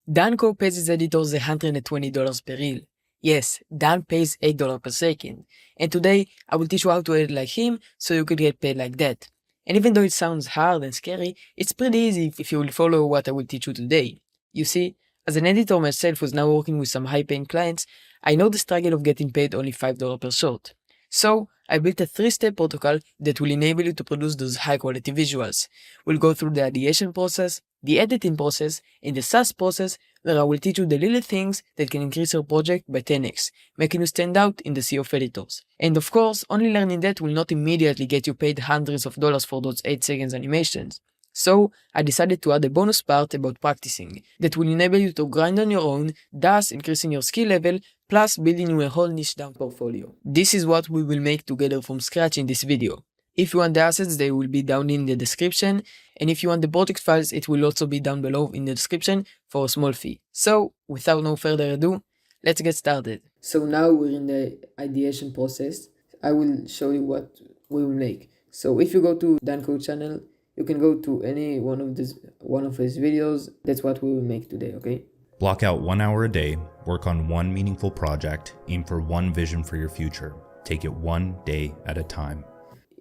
Dan Koe pays his editors $120 per reel. Yes, Dan pays $8 per second. And today, I will teach you how to edit like him so you could get paid like that. And even though it sounds hard and scary, it's pretty easy if you will follow what I will teach you today. You see, as an editor myself who's now working with some high-paying clients, I know the struggle of getting paid only $5 per shot. So, I built a 3-step protocol that will enable you to produce those high-quality visuals. We'll go through the ideation process, the editing process, and the SaaS process, where I will teach you the little things that can increase your project by 10x, making you stand out in the sea of editors. And of course, only learning that will not immediately get you paid hundreds of dollars for those 8 seconds animations. So, I decided to add a bonus part about practicing that will enable you to grind on your own, thus increasing your skill level, plus building you a whole niche down portfolio. This is what we will make together from scratch in this video. If you want the assets, they will be down in the description, and if you want the project files, it will also be down below in the description for a small fee. So, without no further ado, let's get started. So now we're in the ideation process. I will show you what we will make. So if you go to Dan Koe channel, you can go to any one of his videos. That's what we will make today, okay? Block out 1 hour a day, work on one meaningful project, aim for one vision for your future. Take it one day at a time.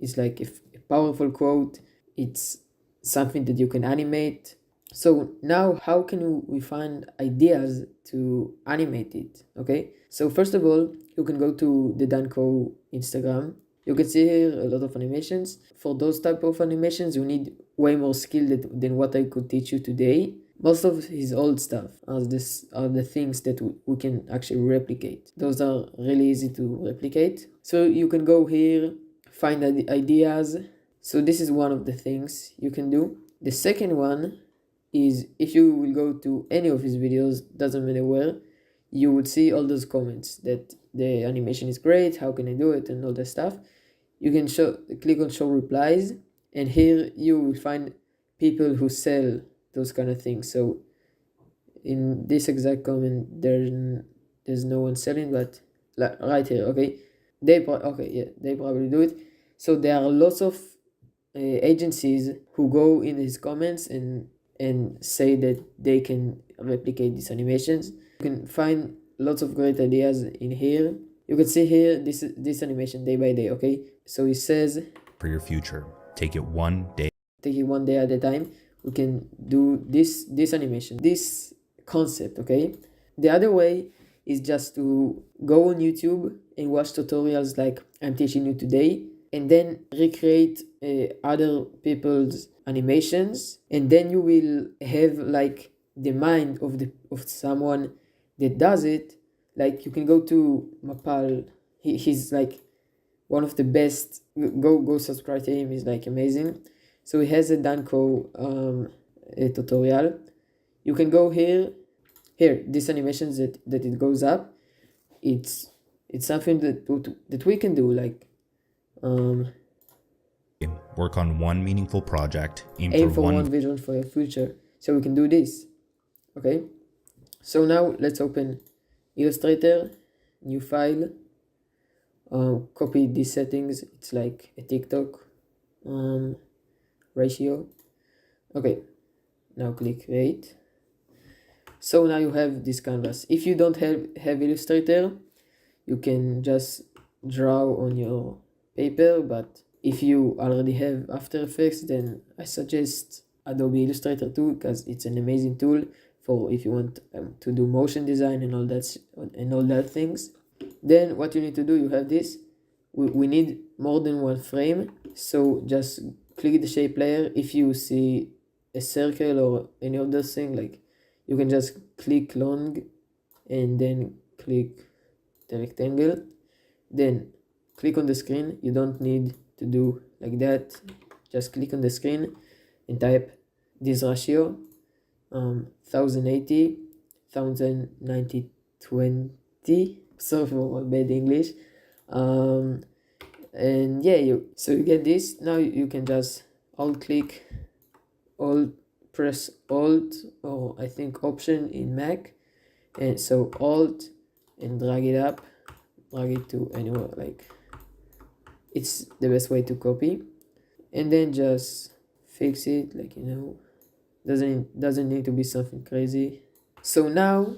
It's like a powerful quote. It's something that you can animate. So now how can we find ideas to animate it? Okay, so first of all, you can go to the Dan Koe Instagram. You can see here a lot of animations. For those type of animations, you need way more skill than what I could teach you today. Most of his old stuff are the things that we can actually replicate. Those are really easy to replicate. So you can go here, find the ideas. So this is one of the things you can do. The second one is if you will go to any of his videos, doesn't matter where, you would see all those comments that the animation is great, how can I do it, and all that stuff. You can click on show replies, and here you will find people who sell those kind of things. So in this exact comment, there's no one selling, but like right here, okay, they probably do it. So there are lots of agencies who go in his comments and say that they can replicate these animations. You can find lots of great ideas in here. You can see here this animation day by day, okay? So it says For your future, take it one day. Take it one day at a time. We can do this animation, this concept, okay? The other way is just to go on YouTube and watch tutorials like I'm teaching you today, and then recreate other people's animations, and then you will have like the mind of someone that does it. Like you can go to Mapal. He's like one of the best. Go subscribe to him. He's like amazing. So he has a Dan Koe a tutorial. You can go here. This animations that it goes up. It's something that we can do, like Work on one meaningful project, aim for one vision for your future. So we can do this, okay? So now let's open Illustrator, new file, copy these settings. It's like a TikTok ratio. Okay, now click create. So now you have this canvas. If you don't have Illustrator, you can just draw on your paper, but if you already have After Effects, then I suggest Adobe Illustrator too, because it's an amazing tool for if you want to do motion design and all that things. Then what you need to do, you have this. We need more than one frame, so just click the shape layer. If you see a circle or any of those things, like you can just click long and then click the rectangle, then click on the screen. You don't need to do like that. Just click on the screen and type this ratio, 1080, 1090, 20. Sorry for bad English. And yeah, so you get this. Now you can just press Alt, or I think Option in Mac, and so Alt and drag it up, drag it to anywhere. Like it's the best way to copy, and then just fix it. Like doesn't need to be something crazy. So now,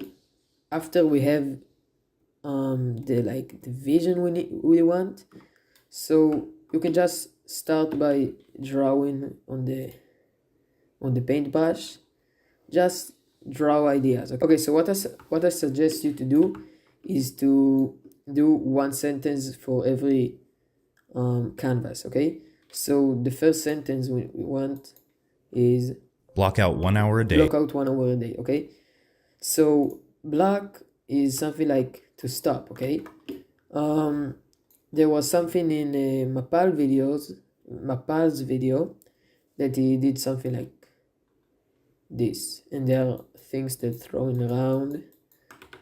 after we have the vision we want, so you can just start by drawing on the paintbrush. Just draw ideas. Okay, so what I suggest you to do is to do one sentence for every canvas. Okay, so the first sentence we want is Block out 1 hour a day. block out 1 hour a day. Okay, so block is something like to stop. Okay, there was something in Mapal's video that he did something like this, and there are things that thrown around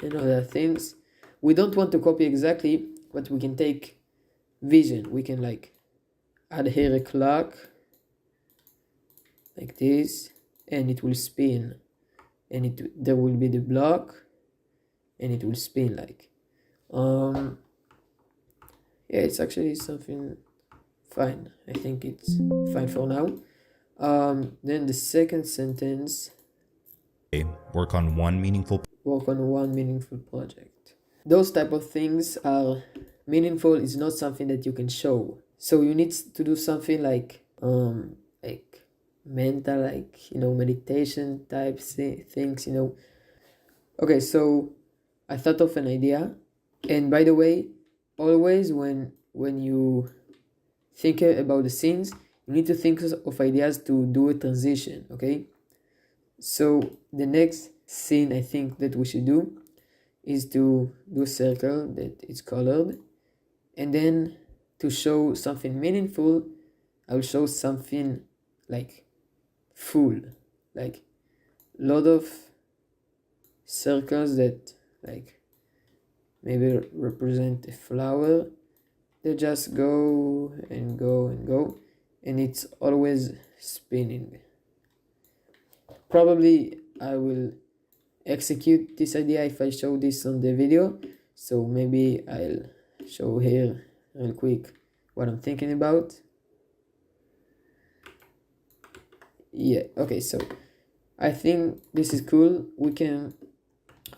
and other things. We don't want to copy exactly, but we can take vision. We can like add here a clock like this, and it will spin, and there will be the block, and it will spin like yeah, it's actually something fine. I think it's fine for now. Then the second sentence, Work on one meaningful project. Those type of things are meaningful. Is not something that you can show. So you need to do something like mental, like meditation type things. Okay, so I thought of an idea, and by the way, always when you think about the scenes, you need to think of ideas to do a transition. Okay, so the next scene I think that we should do is to do a circle that is colored, and then to show something meaningful, I'll show something like full, like lot of circles that like maybe represent a flower. They just go and go and go, and it's always spinning. Probably I will execute this idea if I show this on the video, so maybe I'll show here real quick what I'm thinking about. Yeah, okay, so I think this is cool. We can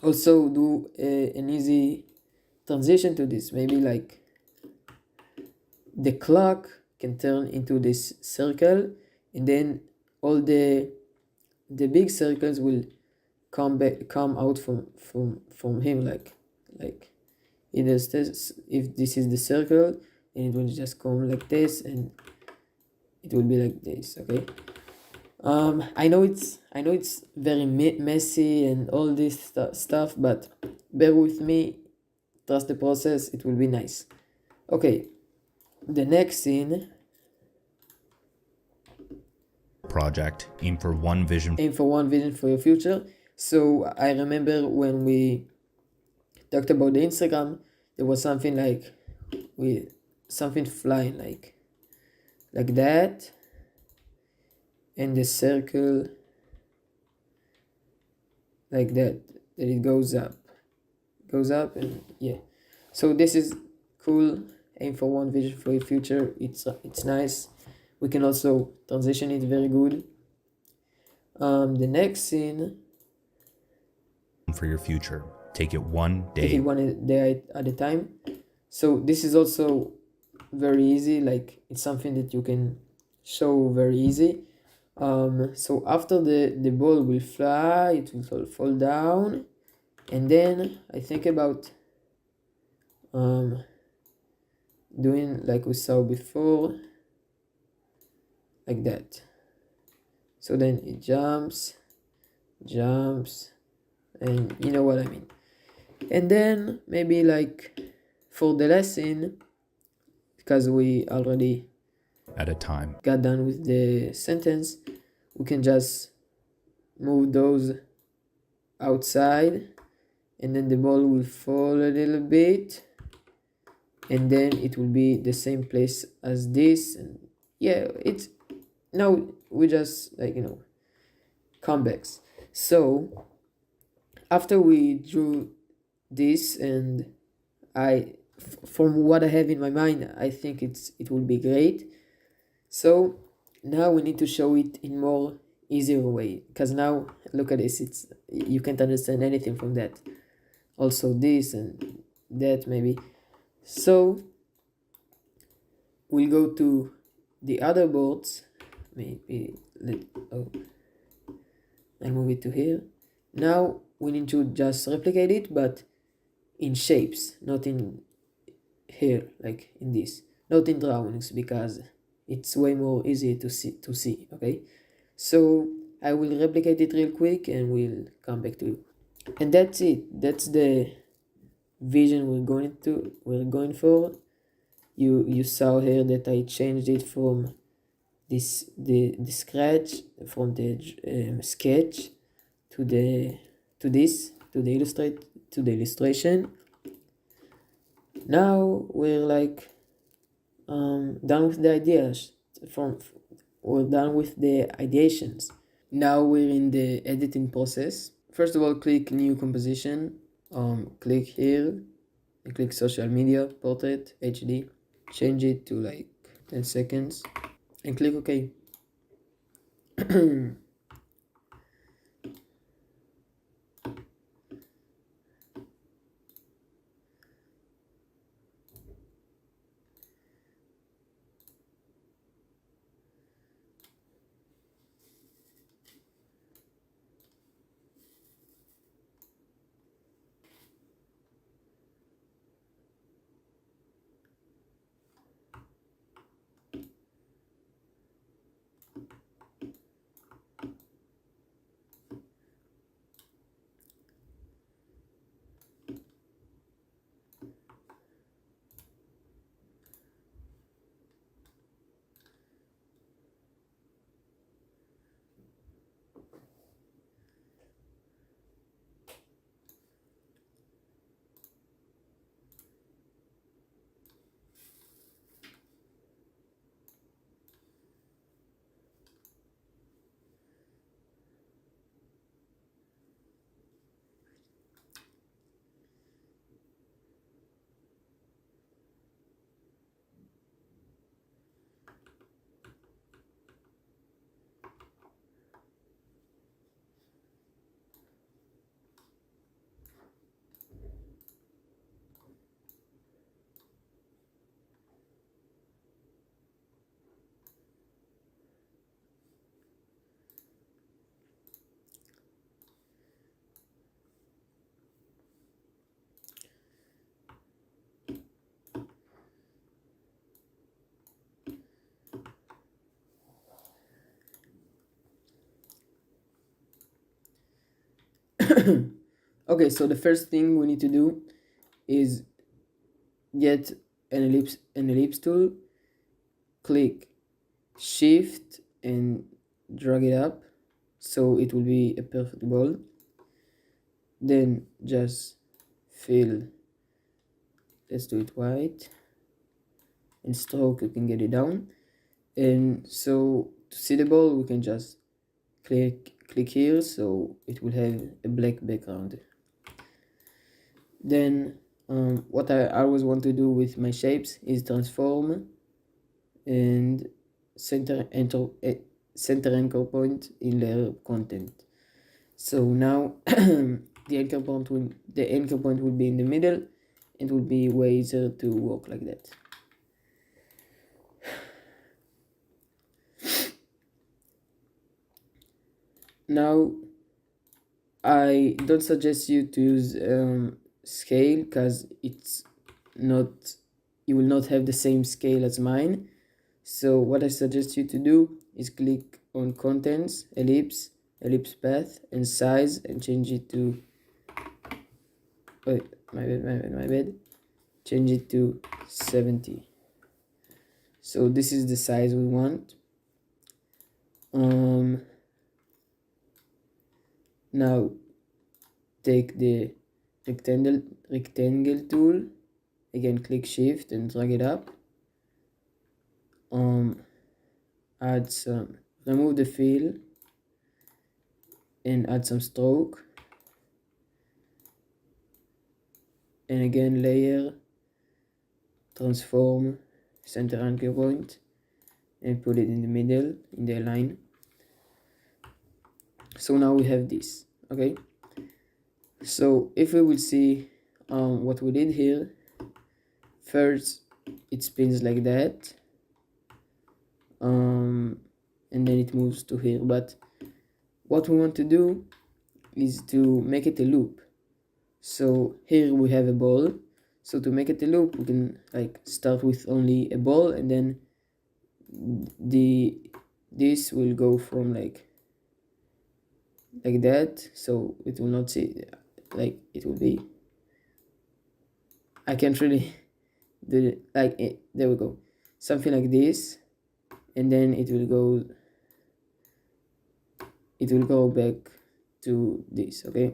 also do an easy transition to this. Maybe like the clock can turn into this circle, and then all the big circles will come out from him, like either if this is the circle, and it will just come like this, and it will be like this. Okay, I know it's very messy and all this stuff, but bear with me, trust the process, it will be nice. Okay, the next scene, project. Aim for one vision for your future. So I remember when we talked about the Instagram, there was something like with something flying like that, and the circle like that it goes up, and yeah. So this is cool. Aim for one vision for your future. It's nice. We can also transition it very good. The next scene, for your future. Take it one day at a time. So this is also very easy. Like it's something that you can show very easy. So after the ball will fly, it will fall down, and then I think about doing like we saw before, like that. So then it jumps, and you know what I mean. And then maybe like for the lesson, because we already at a time got done with the sentence, we can just move those outside, and then the ball will fall a little bit, and then it will be the same place as this. And yeah, it's now we just like comebacks. So after we drew this, and from what I have in my mind, I think it will be great. So now we need to show it in more easier way, because now look at this, it's you can't understand anything from that. Also this and that maybe. So we'll go to the other boards, maybe oh, I'll move it to here. Now we need to just replicate it, but in shapes, not in here, like in this, not in drawings, because it's way more easy to see. Okay, so I will replicate it real quick and we'll come back to you. And that's it. That's the vision we're going for. You saw here that I changed it from the scratch, from the sketch to the illustration. Now we're like done with the ideas. We're done with the ideations. Now we're in the editing process. First of all, click new composition, click here and click social media portrait HD, change it to like 10 seconds and click OK. Okay, so the first thing we need to do is get an ellipse tool, click shift and drag it up so it will be a perfect ball. Then just fill, let's do it white, and stroke, you can get it down. And so to see the ball, we can just click here, so it will have a black background. Then what I always want to do with my shapes is transform and center anchor point in layer content. So now the anchor point will be in the middle. It will be way easier to work like that. Now I don't suggest you to use scale, because it's not, you will not have the same scale as mine. So what I suggest you to do is click on contents, ellipse path and size, and change it to, wait, my bad, change it to 70. So this is the size we want. Now take the rectangle tool, again click shift and drag it up. Add some, remove the fill and add some stroke, and again layer, transform, center anchor point, and put it in the middle in the line. So now we have this. Okay, so if we will see what we did here, first it spins like that, and then it moves to here. But what we want to do is to make it a loop. So here we have a ball. So to make it a loop, we can like start with only a ball, and then this will go from like that. So it will not see, like it will be, I can't really do it like it, there we go, something like this, and then it will go back to this. Okay,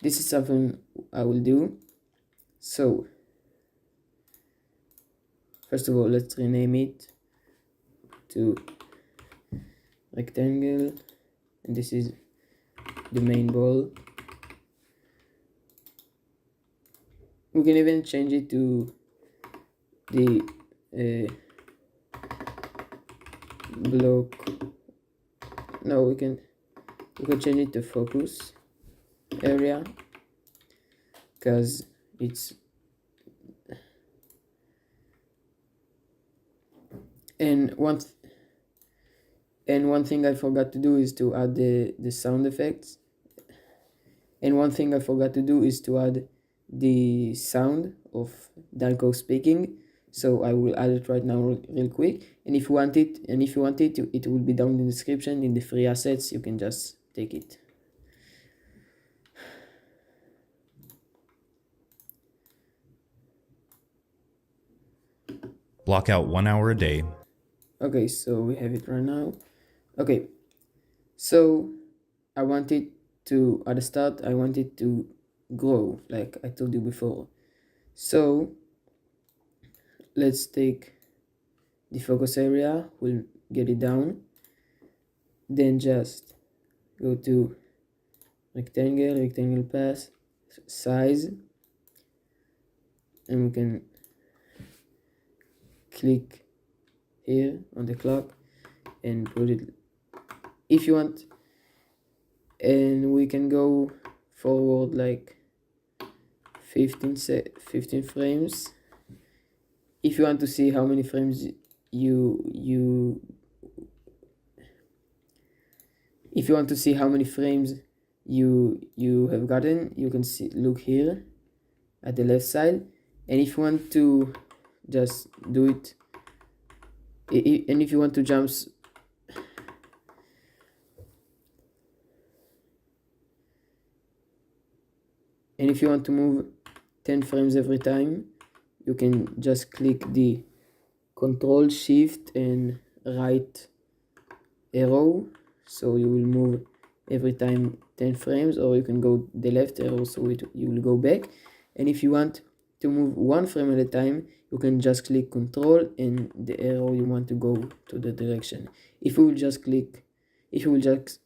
this is something I will do. So first of all, let's rename it to rectangle, and this is the main ball. We can even change it to the block. No, we can change it to focus area, because it's, and one thing I forgot to do is to add the sound effects. And one thing I forgot to do is to add the sound of Dan Koe speaking. So I will add it right now real quick. And if you want it, it will be down in the description in the free assets. You can just take it. Block out 1 hour a day. Okay, so we have it right now. Okay, so I want it to, at the start, I want it to grow, like I told you before. So let's take the focus area, we'll get it down, then just go to rectangle path, size, and we can click here on the clock and put it if you want, and we can go forward like 15 frames. If you want to see how many frames if you want to see how many frames you have gotten, you can see, look here at the left side. And if you want to just do it, and if you want to jump, and if you want to move 10 frames every time, you can just click the Control Shift and right arrow, so you will move every time 10 frames, or you can go the left arrow, so you will go back. And if you want to move 1 frame at a time, you can just click Control and the arrow you want to go to the direction. If you will just click, if you will just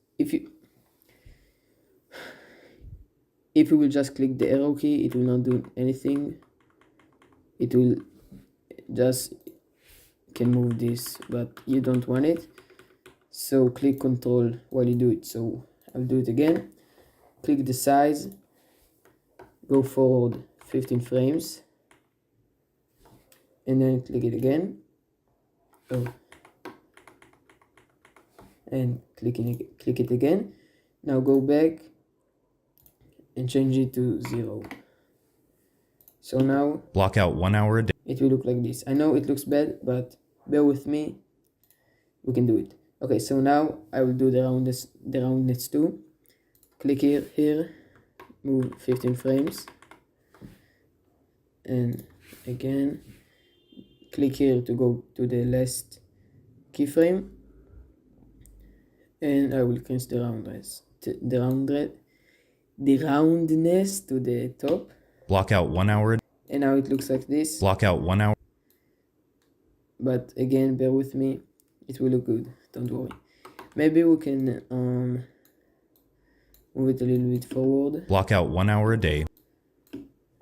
click the arrow key, it will not do anything. It will just can move this, but you don't want it, so click Control while you do it. So I'll do it again. Click the size, go forward 15 frames, and then click it again. And click it again. Now go back and change it to 0. So now Block out 1 hour a day. it will look like this. I know it looks bad, but bear with me, we can do it. Okay, so now I will do the roundness too. Click here, move 15 frames, and again click here to go to the last keyframe, and I will change the roundness to the top. Block out 1 hour. And now it looks like this. Block out 1 hour. But again, bear with me, it will look good, don't worry. Maybe we can move it a little bit forward. Block out 1 hour a day.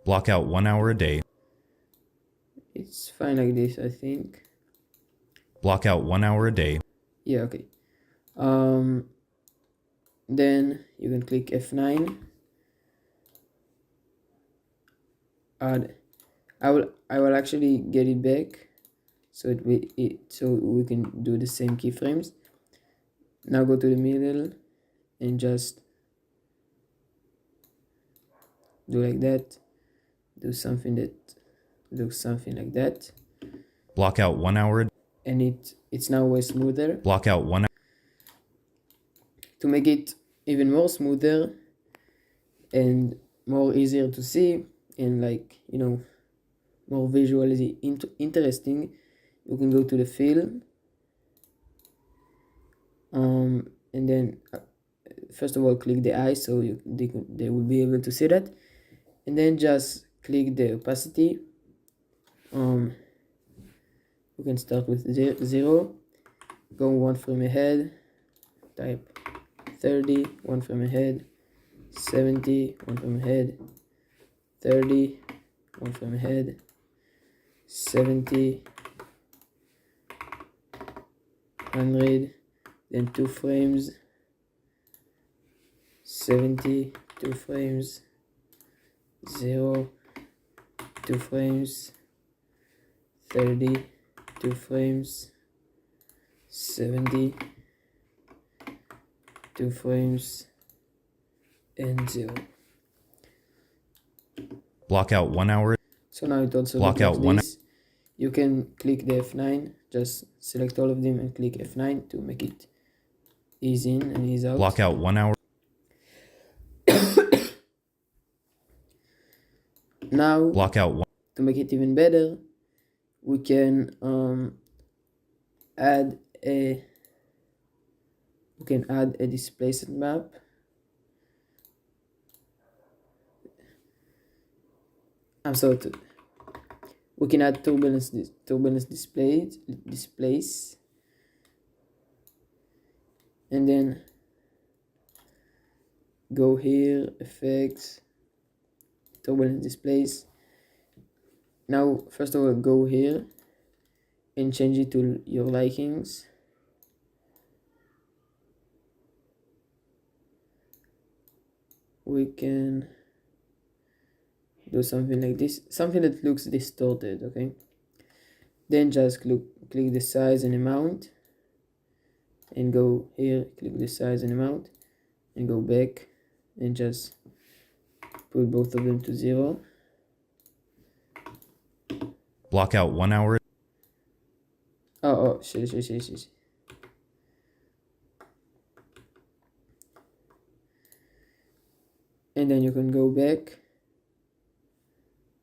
Block out 1 hour a day. It's fine like this, I think. Block out 1 hour a day. Yeah, okay. Then you can click F9. Add. I will actually get it back, so we can do the same keyframes. Now go to the middle and just do like that. Do something that looks something like that. Block out 1 hour. And it's now way smoother. Block out 1 hour. To make it even more smoother and more easier to see and like, you know, more visually interesting, you can go to the fill, and then first of all click the eye so they will be able to see that, and then just click the opacity. You can start with 0, go 1 frame ahead, type 30, 1 frame ahead, 70, 1 frame ahead, 30, 1 frame ahead, 70, 100, then 2 frames, 70, 2 frames, 0, 2 frames, 30, 2 frames, 70, 2 frames, and 0. Block out 1 hour. So now it also block out like this. You can click the F9, just select all of them and click F9 to make it ease in and ease out. Block out 1 hour. Now, block out 1. To make it even better, we can add a displacement map. We can add turbulence displays, and then go here, effects, turbulence displays. Now first of all go here and change it to your likings. We can do something like this, something that looks distorted, okay? Then just click the size and amount, and go here, click the size and amount, and go back and just put both of them to 0. Block out 1 hour. Oh shit. And then you can go back.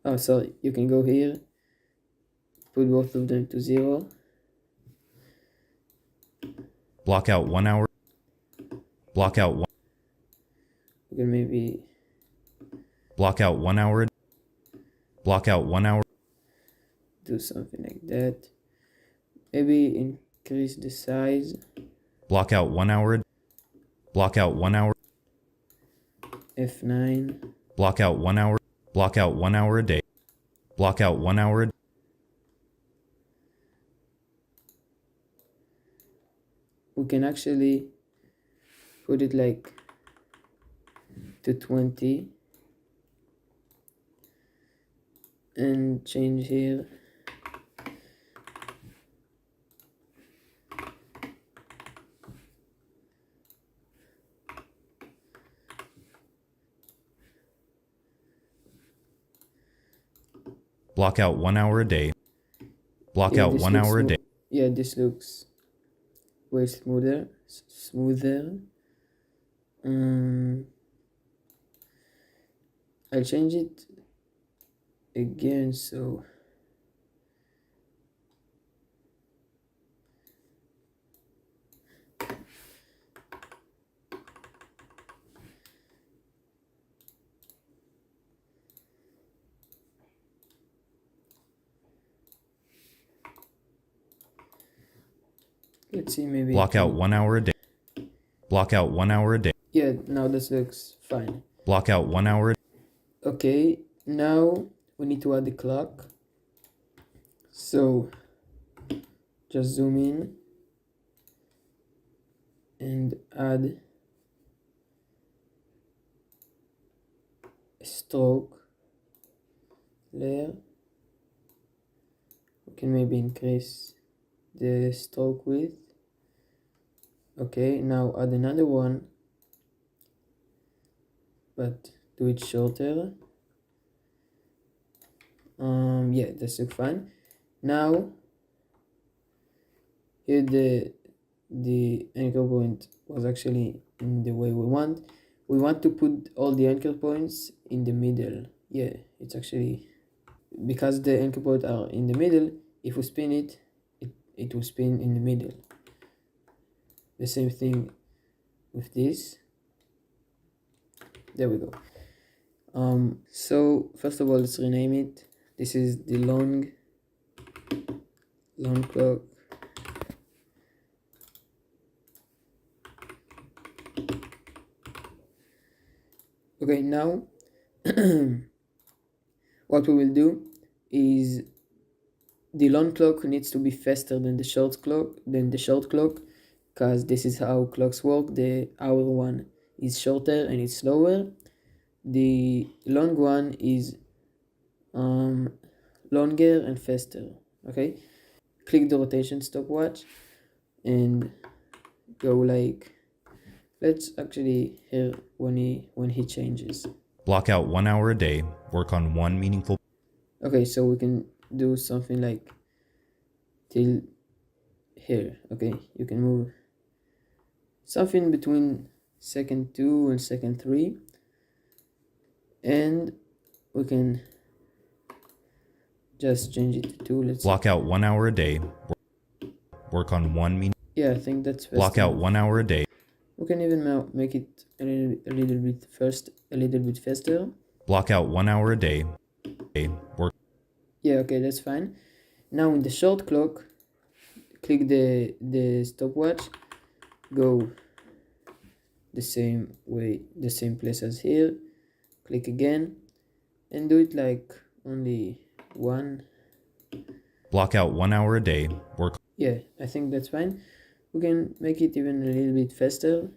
Oh, sorry, you can go here, put both of them to 0. Block out 1 hour. Block out 1. You can maybe block out 1 hour. Block out 1 hour. Do something like that. Maybe increase the size. Block out 1 hour. Block out 1 hour. F9. Block out 1 hour. Block out 1 hour a day. Block out 1 hour. We can actually put it like to 20 and change here. Block out 1 hour a day. Block out 1 hour a day. Yeah, this looks way smoother. I'll change it again so let's see, maybe block out 1 hour a day. Block out 1 hour a day. Yeah, now this looks fine. Block out 1 hour. Okay, now we need to add the clock. So just zoom in and add stroke layer. We can maybe increase the stroke width. Okay, now add another one, but do it shorter. Yeah, that's look fine. Now here the anchor point was actually in the way we want. We want to put all the anchor points in the middle. Yeah, it's actually because the anchor points are in the middle. If we spin it, it will spin in the middle. The same thing with this. There we go. So first of all, let's rename it. This is the long clock. Okay, now what we will do is the long clock needs to be faster than the short clock, because this is how clocks work. The hour one is shorter and it's slower. The long one is longer and faster. Okay, click the rotation stopwatch and go like, let's actually hear when he changes. Block out 1 hour a day, work on one meaningful. Okay, so we can do something like till here. Okay, you can move something between second 2 and second 3, and we can just change it to 2. Let's Block out 1 hour a day, work on one meaning. Yeah, I think that's fast Block out enough. 1 hour a day. We can even now make it a little bit faster. Block out 1 hour a day. Work. Yeah, okay, that's fine. Now in the short clock, click the stopwatch, go the same way, the same place as here, click again, and do it like only one. Block out 1 hour a day, work. Yeah, I think that's fine. We can make it even a little bit faster.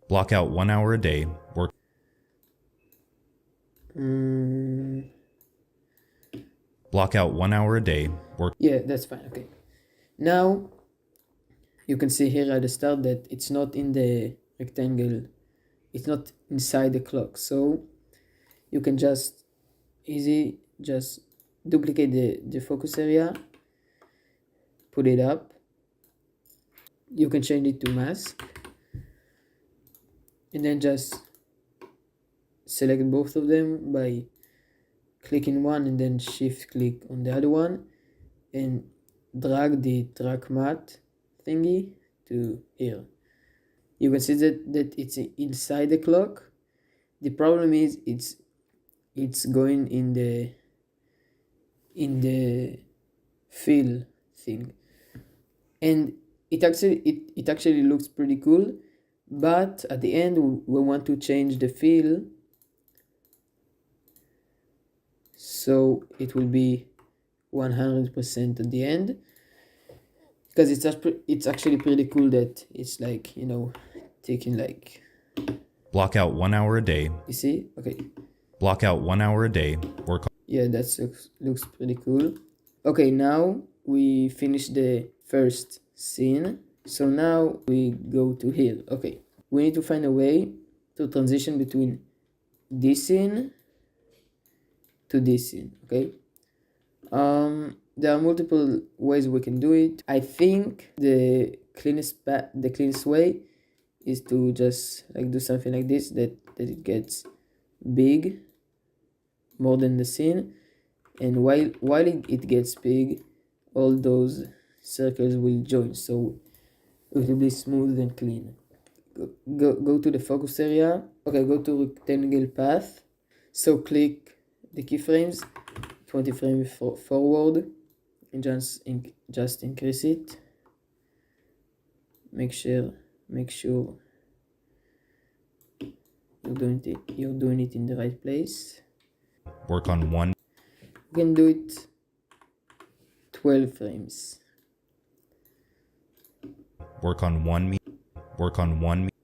Block out 1 hour a day, work. Block out 1 hour a day, work. Yeah, that's fine. Okay, now you can see here at the start that it's not in the rectangle, it's not inside the clock, so you can just duplicate the focus area, put it up. You can change it to mask, and then just select both of them by clicking one and then shift click on the other one, and drag the track matte thingy to here. You can see that it's inside the clock. The problem is it's going in the fill thing, and it actually looks pretty cool, but at the end we want to change the fill so it will be 100% at the end, because it's actually pretty cool that it's like, you know, taking like. Block out 1 hour a day. You see? Okay. Block out 1 hour a day, work. Yeah, that looks pretty cool. Okay, now we finished the first scene, so now we go to here. Okay, we need to find a way to transition between this scene to this scene. Okay, there are multiple ways we can do it. I think the cleanest way is to just like do something like this, that it gets big more than the scene, and while it gets big, all those circles will join, so it will be smooth and clean. Go to the focus area. Okay, go to rectangle path, so click the keyframes 20 frames forward, and just increase it. Make sure you're doing it in the right place. Work on one. You can do it 12 frames. Work on one.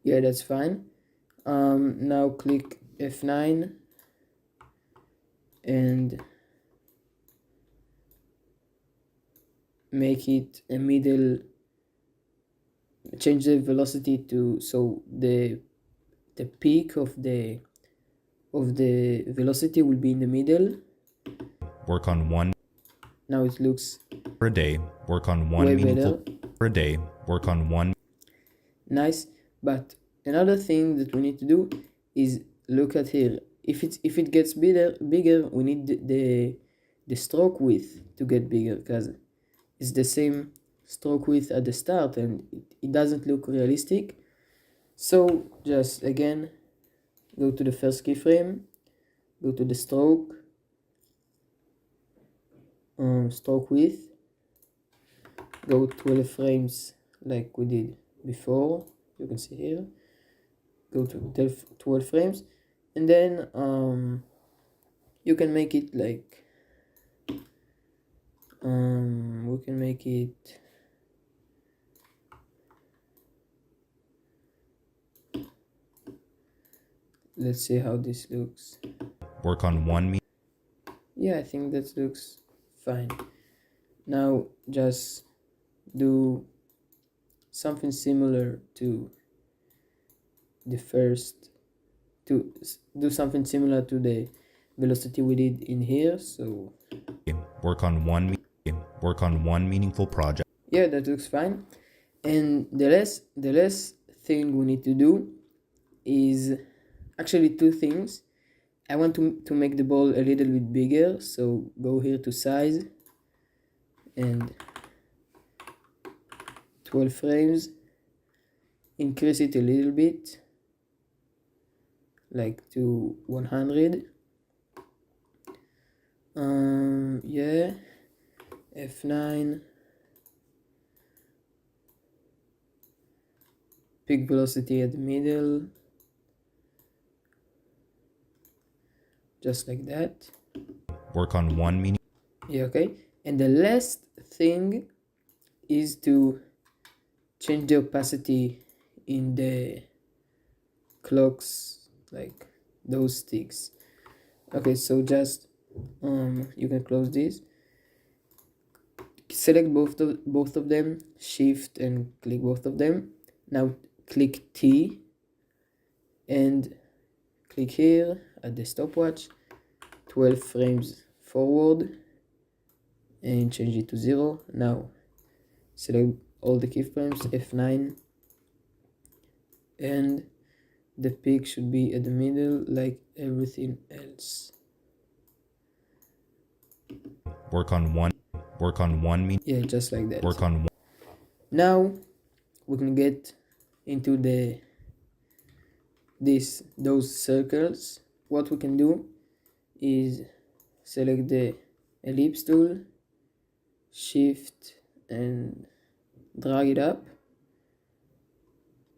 Yeah, that's fine. Now click F9 and make it a middle, change the velocity to, so the peak of the velocity will be in the middle. Work on one Now it looks per day. Work on one way meaningful better. per day. Work on one. Nice. But another thing that we need to do is look at here. If it gets bigger, we need the stroke width to get bigger, because it's the same stroke width at the start and it doesn't look realistic. So just again, go to the first keyframe, go to the stroke, stroke width, go 12 frames like we did before. You can see here, go to 12 frames, and then you can make it like we can make it let's see how this looks. Work on one. Yeah, I think that looks fine. Now just do something similar to the first, to do something similar to the velocity we did in here. So Work on one. Work on one meaningful project. yeah, that looks fine. And the last thing we need to do is actually two things. I want to make the ball a little bit bigger, so go here to size and 12 frames, increase it a little bit, like to 100. Yeah, F9, peak velocity at the middle, just like that. Work on one meaning. Yeah, okay. And the last thing is to change the opacity in the clocks, like those sticks. Okay, so just you can close this, select both of them, shift and click both of them. Now click T and click here at the stopwatch, 12 frames forward, and change it to 0. Now select all the keyframes, F9, and the peak should be at the middle like everything else. Work on one. Work on one. Yeah, just like that. Work on one. Now we can get into those circles. What we can do is select the ellipse tool, shift and drag it up.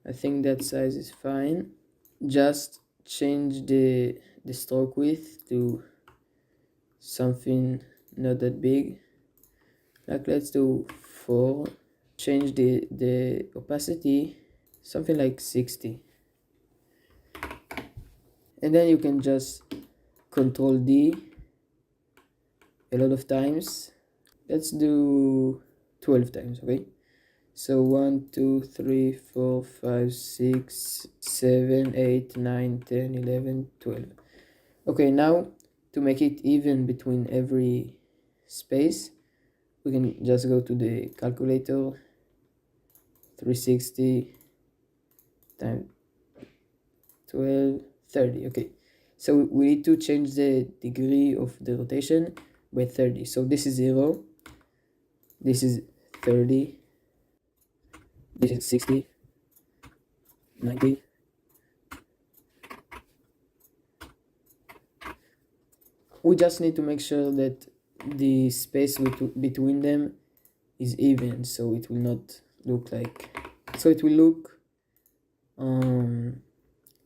I think that size is fine. Just change the stroke width to something not that big, like let's do 4. Change the opacity something like 60, and then you can just Control D a lot of times. Let's do 12 times. Okay, so 1 2 3 4 5 6 7 8 9 10 11 12. Okay, now to make it even between every space, we can just go to the calculator, 360 times 12, 30. Okay, so we need to change the degree of the rotation by 30. So this is 0, this is 30, this is 60, 90. We just need to make sure that the space between them is even, so it will not look like, so it will look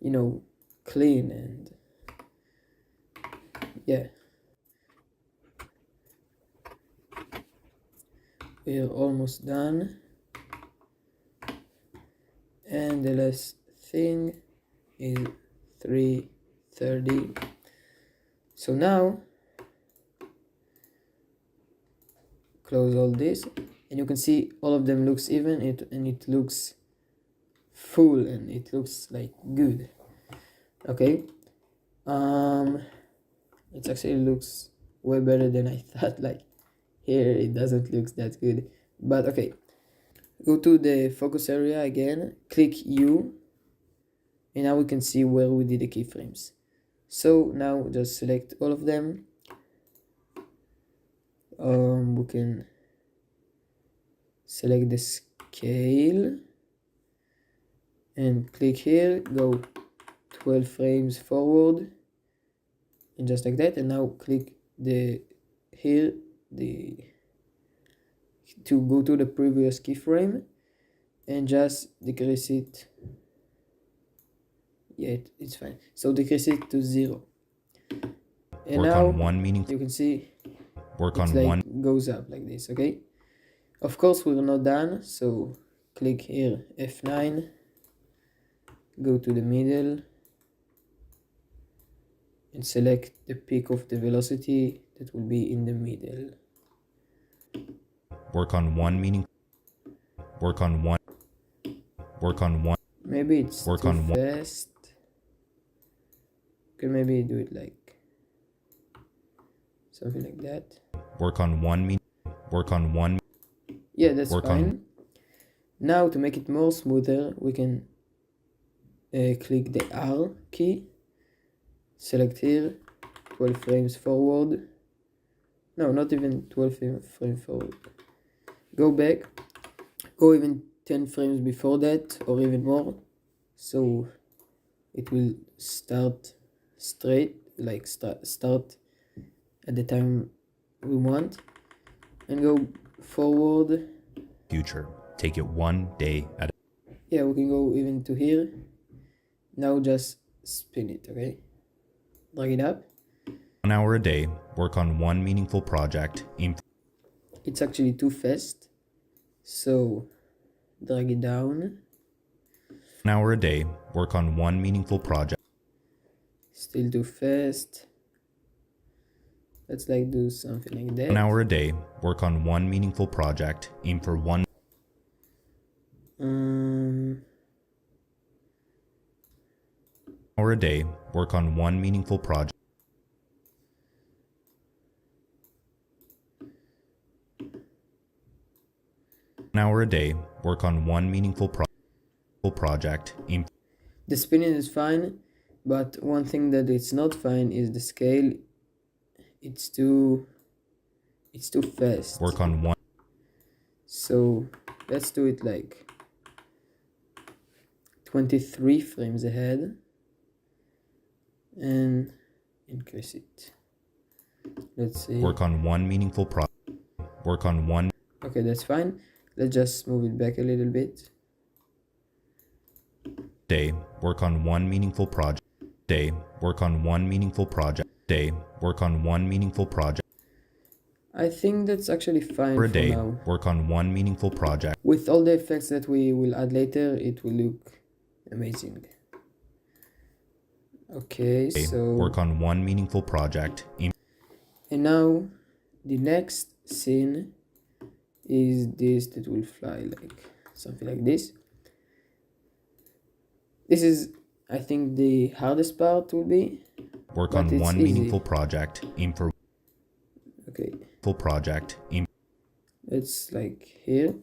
you know, clean. And yeah, we're almost done. And the last thing is 330. So now close all this, and you can see all of them looks even, and it looks full, and it looks like good. Okay, it actually looks way better than I thought. Like here it doesn't look that good, but okay. Go to the focus area again, click U, and now we can see where we did the keyframes. So now just select all of them. We can select the scale and click here, go 12 frames forward, and just like that. And now click the here the to go to the previous keyframe and just decrease it. Yeah, it's fine. So decrease it to 0. And Work now on one meaning. you can see Work it's on like one. goes up like this. Okay, of course we're not done, so click here F9, go to the middle and select the peak of the velocity that will be in the middle. Work on one meaning. Work on one. Work on one. Maybe it's Work too on one. fast. Can maybe do it like something like that. Work on one meaning. Work on one. Yeah, that's Work fine. on. Now to make it more smoother, we can click the R key, select here 12 frames forward. No, not even 12 frames forward. Go back, go even 10 frames before that, or even more, so it will start straight, like start at the time we want, and go forward. Future. Take it one day at a. Yeah, we can go even to here. Now just spin it, okay? Drag it up. 1 hour a day. Work on one meaningful project. It's actually too fast, so drag it down. 1 hour a day. Work on one meaningful project. Still too fast. Let's like do something like that. 1 hour a day. Work on one meaningful project. Aim for one. Hour a day. Work on one meaningful project. 1 hour a day. Work on one meaningful project. Aim. The spinning is fine, but one thing that it's not fine is the scale. It's too fast. Work on one. So let's do it like 23 frames ahead and increase it. Let's see. Work on one meaningful Work on one. Okay, that's fine. Let's just move it back a little bit. Day. Work on one meaningful project. Day. Work on one meaningful project. Day. Work on one meaningful project. I think that's actually fine For a for day. now. Work on one meaningful project. With all the effects that we will add later, it will look amazing. Okay, Day. so Work on one meaningful project. Aim. and now the next scene is this that will fly like something like this. This is, I think, the hardest part will be. Work but on it's one easy. meaningful project. Aim for Okay, full project. Aim. it's like here.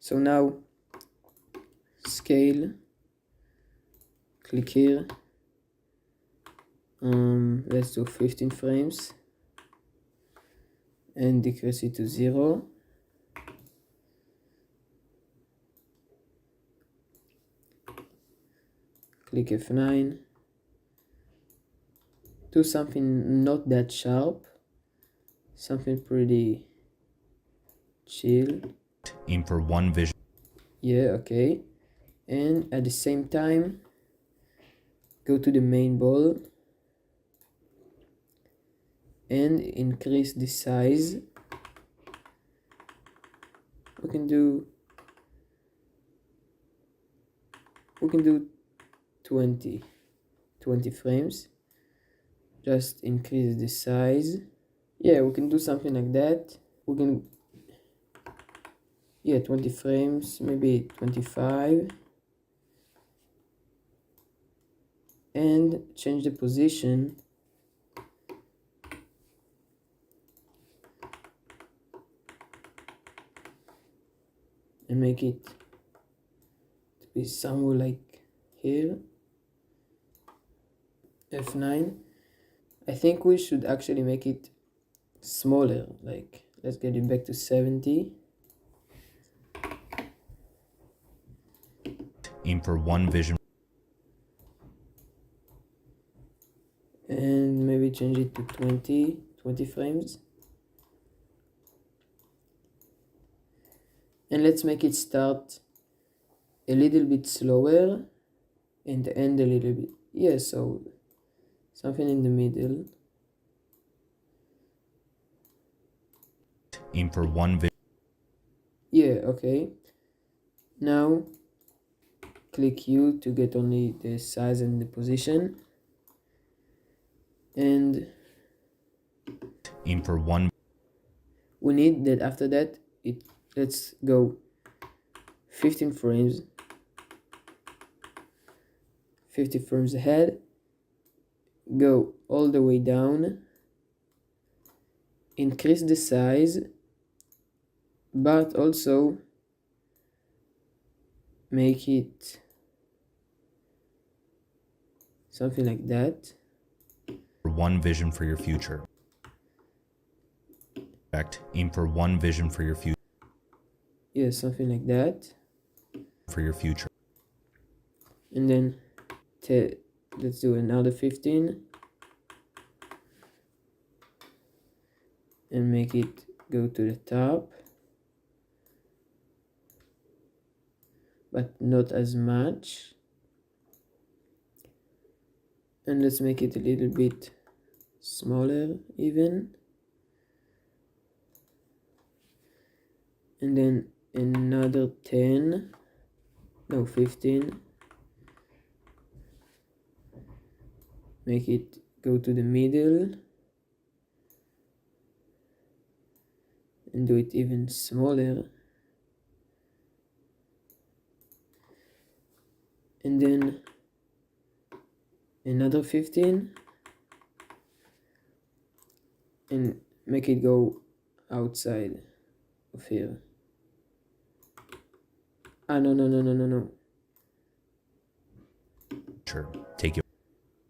So now scale, click here. Let's do 15 frames and decrease it to 0. Click F9. Do something not that sharp, something pretty chill. Aim for one vision. Yeah, okay. And at the same time, go to the main ball and increase the size. We can do 20. 20 frames. Just increase the size. Yeah, we can do something like that. We can, yeah, 20 frames, maybe 25. And change the position and make it to be somewhere like here. F9. I think we should actually make it smaller, like let's get it back to 70. Aim for one vision. And maybe change it to 20 frames. And let's make it start a little bit slower and end a little bit. Yeah, so something in the middle. Aim for one vision. Yeah, okay. Now click U to get only the size and the position. And Aim for one. we need that after that, let's go 15 frames, 50 frames ahead, go all the way down, increase the size, but also make it something like that. One vision for your future. Aim for one vision for your future. Yeah, something like that. For your future. And then let's do another 15 and make it go to the top, but not as much. And let's make it a little bit smaller even. And then another 15. Make it go to the middle and do it even smaller. And then another 15 and make it go outside of here. No. Sure. Take it.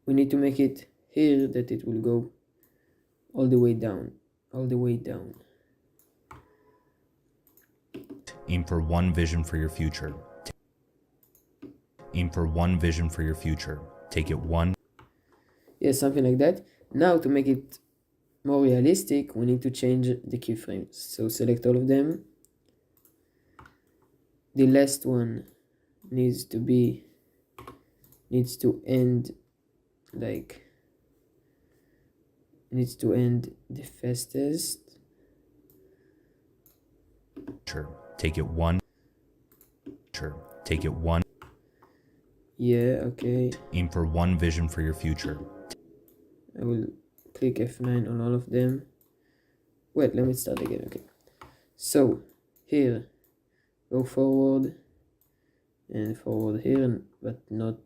We need to make it here that it will go all the way down, all the way down. Aim for one vision for your future. Aim for one vision for your future. Take it one. Yeah, something like that. Now to make it more realistic, we need to change the keyframes. So select all of them. The last one needs to end the fastest. Sure. Take it one. Sure. Take it one. Yeah, okay. Aim for one vision for your future. I will click F9 on all of them. Wait, let me start again. Okay. So here, go forward and forward here, but not,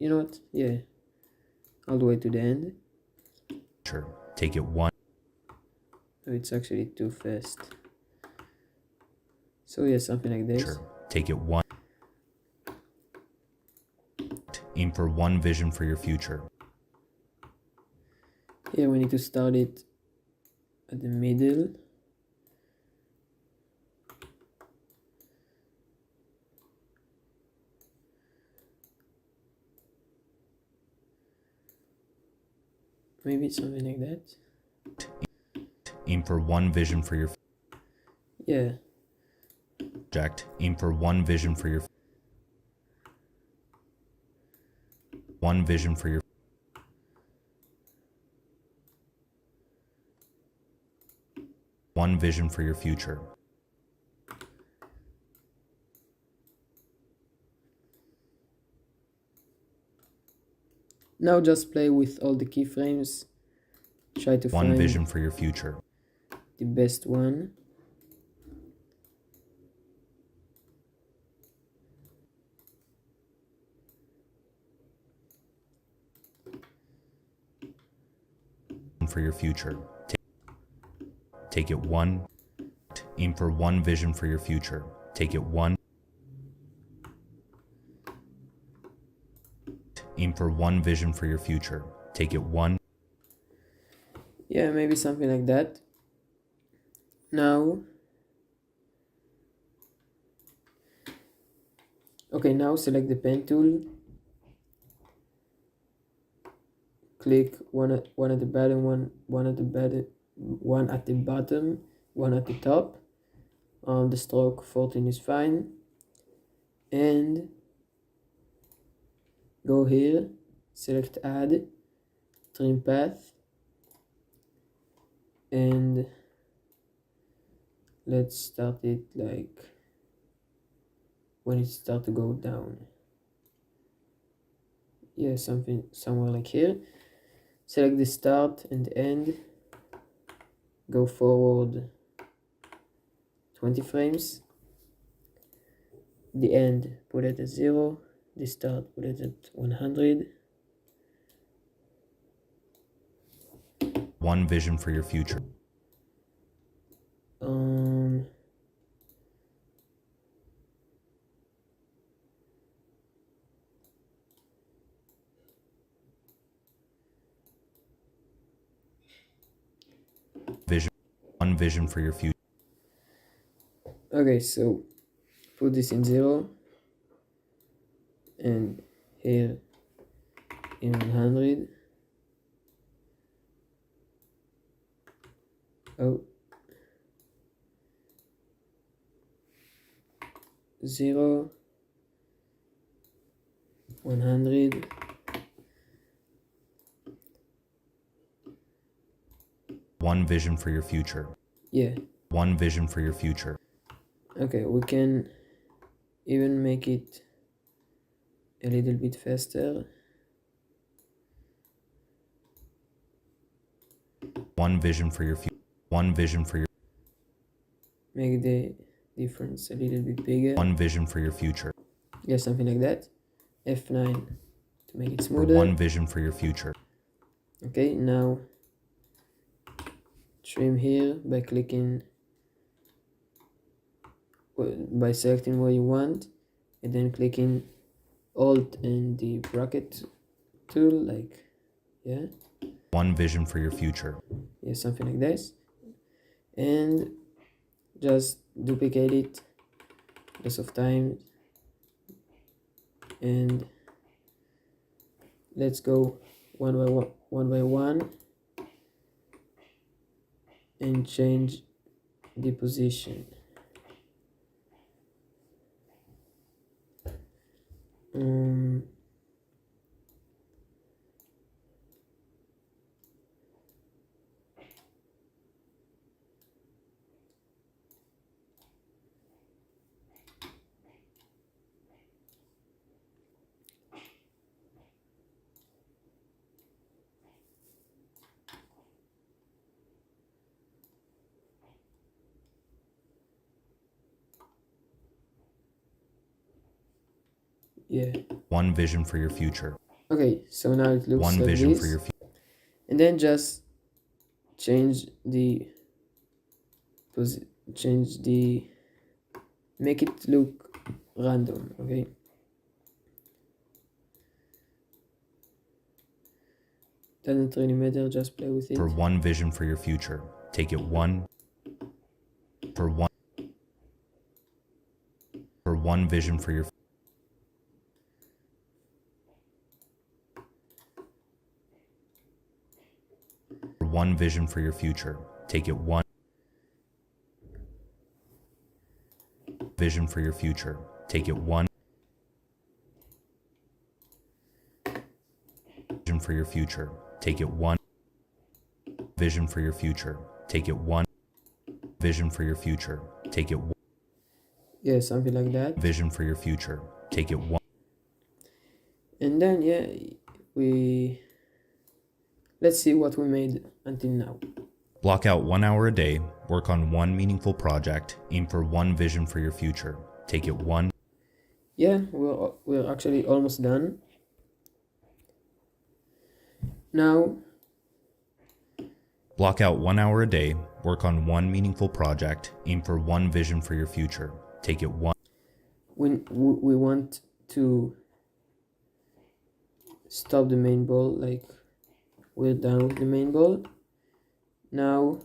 you know what? Yeah, all the way to the end. Sure. Take it one. Oh, it's actually too fast. So yeah, something like this. Sure. Take it one. Aim for one vision for your future. Here we need to start it at the middle. Maybe something like that. Aim for one vision for your Yeah. project. Aim for one vision for your one vision for your one vision for your future. Now just play with all the keyframes. Try to One find vision for your future. the best one. For your future. Take it one. Aim for one vision for your future. Take it one. Aim for one vision for your future. Take it one. Yeah, maybe something like that. Now, okay, now select the pen tool. Click one at the bottom, one at the bottom, one at the bottom, one at the top. The stroke 14 is fine. And go here, select add, trim path, and let's start it like when it starts to go down. Yeah, something somewhere like here. Select the start and end, go forward 20 frames, the end put it at 0, the start put it at 100. One vision for your future. One vision for your future. Okay, so put this in 0 and here in 100. Oh, 0, 100. One vision for your future. Yeah. One vision for your future. Okay, we can even make it a little bit faster. One vision for your future. One vision for your. Make the difference a little bit bigger. One vision for your future. Yeah, something like that. F9 to make it For smoother. one vision for your future. Okay, now trim here by clicking, by selecting where you want, and then clicking Alt and the bracket tool, like, yeah. One vision for your future. Yeah, something like this. And just duplicate it lots of times. And let's go one by one and change the position. Yeah. One vision for your future. Okay, so now it looks One like vision this. for your future. And then just change the make it look random. Okay, doesn't really matter, just play with it. For one vision for your future. Take it one. For one vision for your. For one vision for your future. Take it one. Vision for your future. Take it one. Vision for your future. Take it one. Vision for your future. Take it one. Vision for your future. Take it one. Yeah, something like that. Vision for your future. Take it one. And then, yeah, let's see what we made until now. Block out 1 hour a day, work on one meaningful project, aim for one vision for your future. Take it one. Yeah, we're actually almost done. Now, Block out 1 hour a day, work on one meaningful project, aim for one vision for your future. Take it one. we want to stop the main ball, like we're done with the main ball. Now,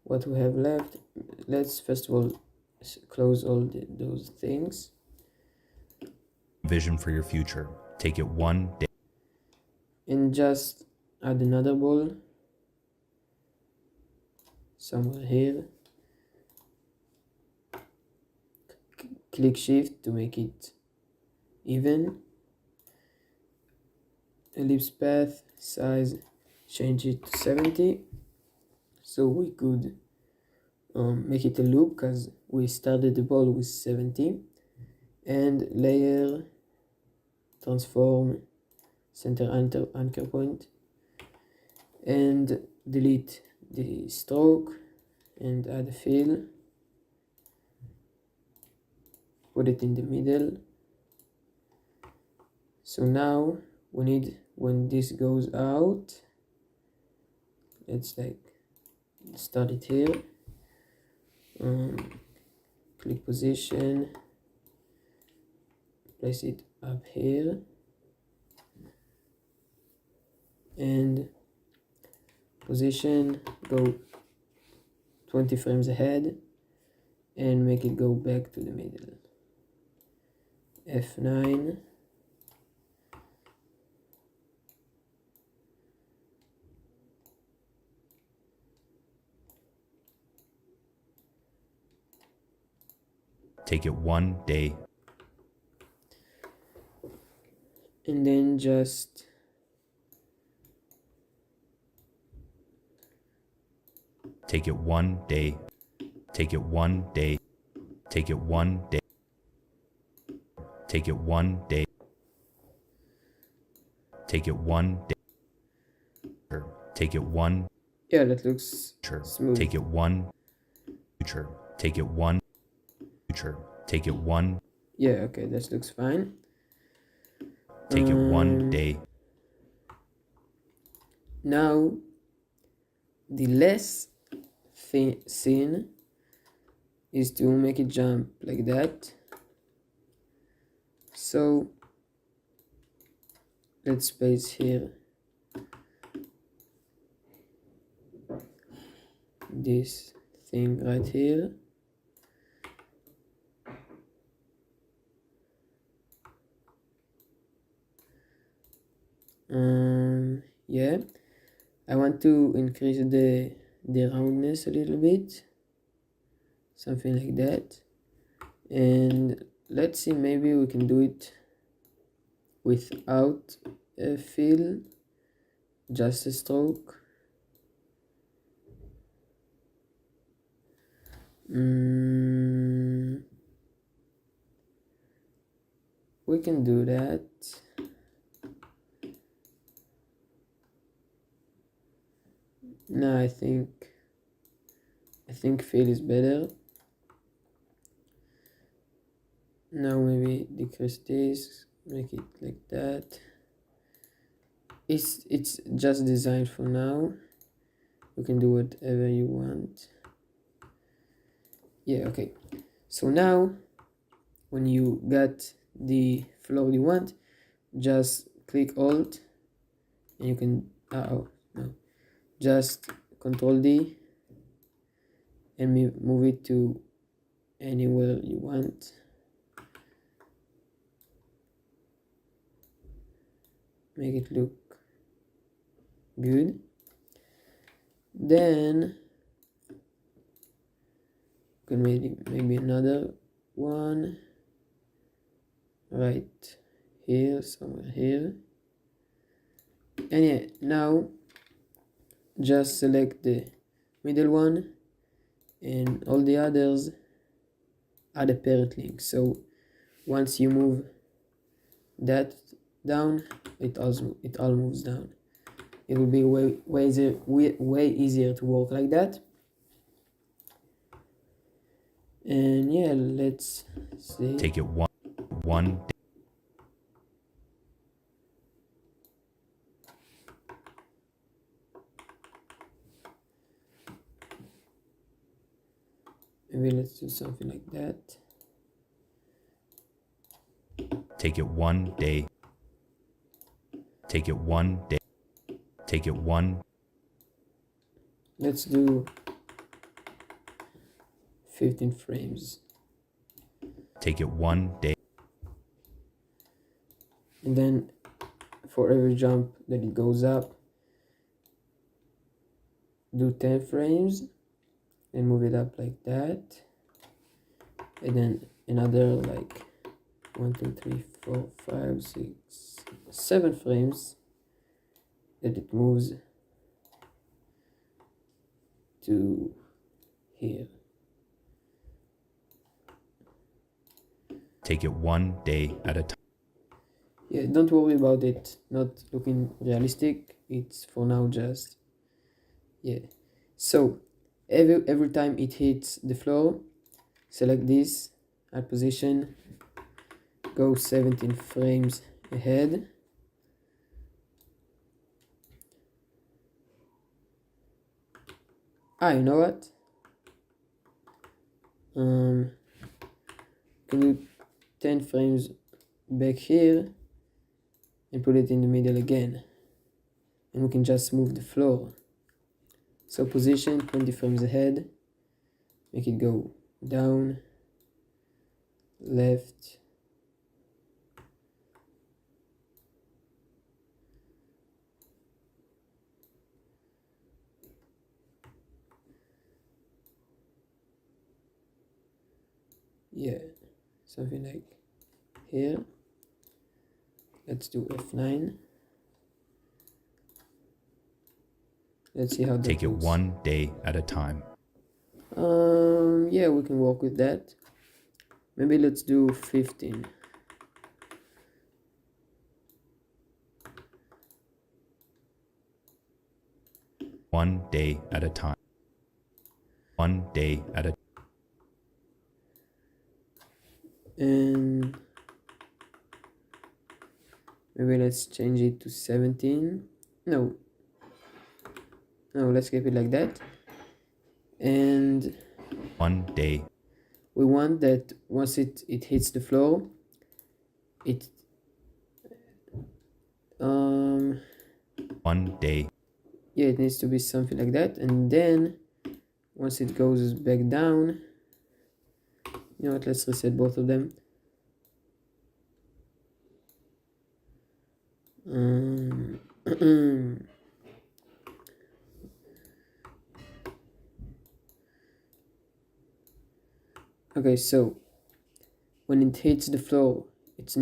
what we have left, let's first of all close all those things. Vision for your future. Take it one day. And just add another ball somewhere here. Click shift to make it even. Ellipse path size, change it to 70, so we could make it a loop because we started the ball with 70. And layer, transform, center anchor point, and delete the stroke and add a fill, put it in the middle. So now we need, when this goes out, let's like start it here, click position, place it up here, and position, go 20 frames ahead and make it go back to the middle. F9, Take it one day. and then just Take it one day. Take it one day. Take it one day. Take it one day. Take it one day. Take it one. yeah, that looks Future. smooth. Take it one. Future. Take it one. Future. Take it one. Yeah, okay, that looks fine. Take it one day. Now the less scene is to make it jump like that. So let's place here this thing right here. Yeah, I want to increase the roundness a little bit, something like that. And let's see, maybe we can do it without a fill, just a stroke. We can do that. No, I think fill is better. Now maybe decrease this, make it like that. It's just designed for now. You can do whatever you want. Yeah, okay. So now when you got the floor you want, just click Alt and you can just Control D and move it to anywhere you want. Make it look good. Then you can maybe another one right here, somewhere here. And yeah, now just select the middle one and all the others add a parent link. So once you move that down, it all moves down. It will be way easier to work like that. And yeah, let's see. Take it one. Maybe let's do something like that. Take it one day. Take it one day. Take it one. Let's do 15 frames. Take it one day. And then for every jump that it goes up, do 10 frames and move it up like that. And then another like 1, 2, 3, 4, 5, 6, 7 frames that it moves to here. Take it one day at a time. Yeah, don't worry about it not looking realistic. It's for now just, yeah. So every time it hits the floor, select this, add position, go 17 frames ahead. You know what? Can you 10 frames back here and put it in the middle again, and we can just move the floor. So position 20 frames ahead, make it go down, left, yeah, something like here. Let's do F9. Let's see how that Take it looks. one day at a time. Yeah, we can work with that. Maybe let's do 15. One day at a time. One day at a. And maybe let's change it to 17. No, let's keep it like that. And one day. We want that once it hits the floor, it one day. Yeah, it needs to be something like that. And then once it goes back down, you know what, let's reset both of them. Okay, so when it hits the floor, it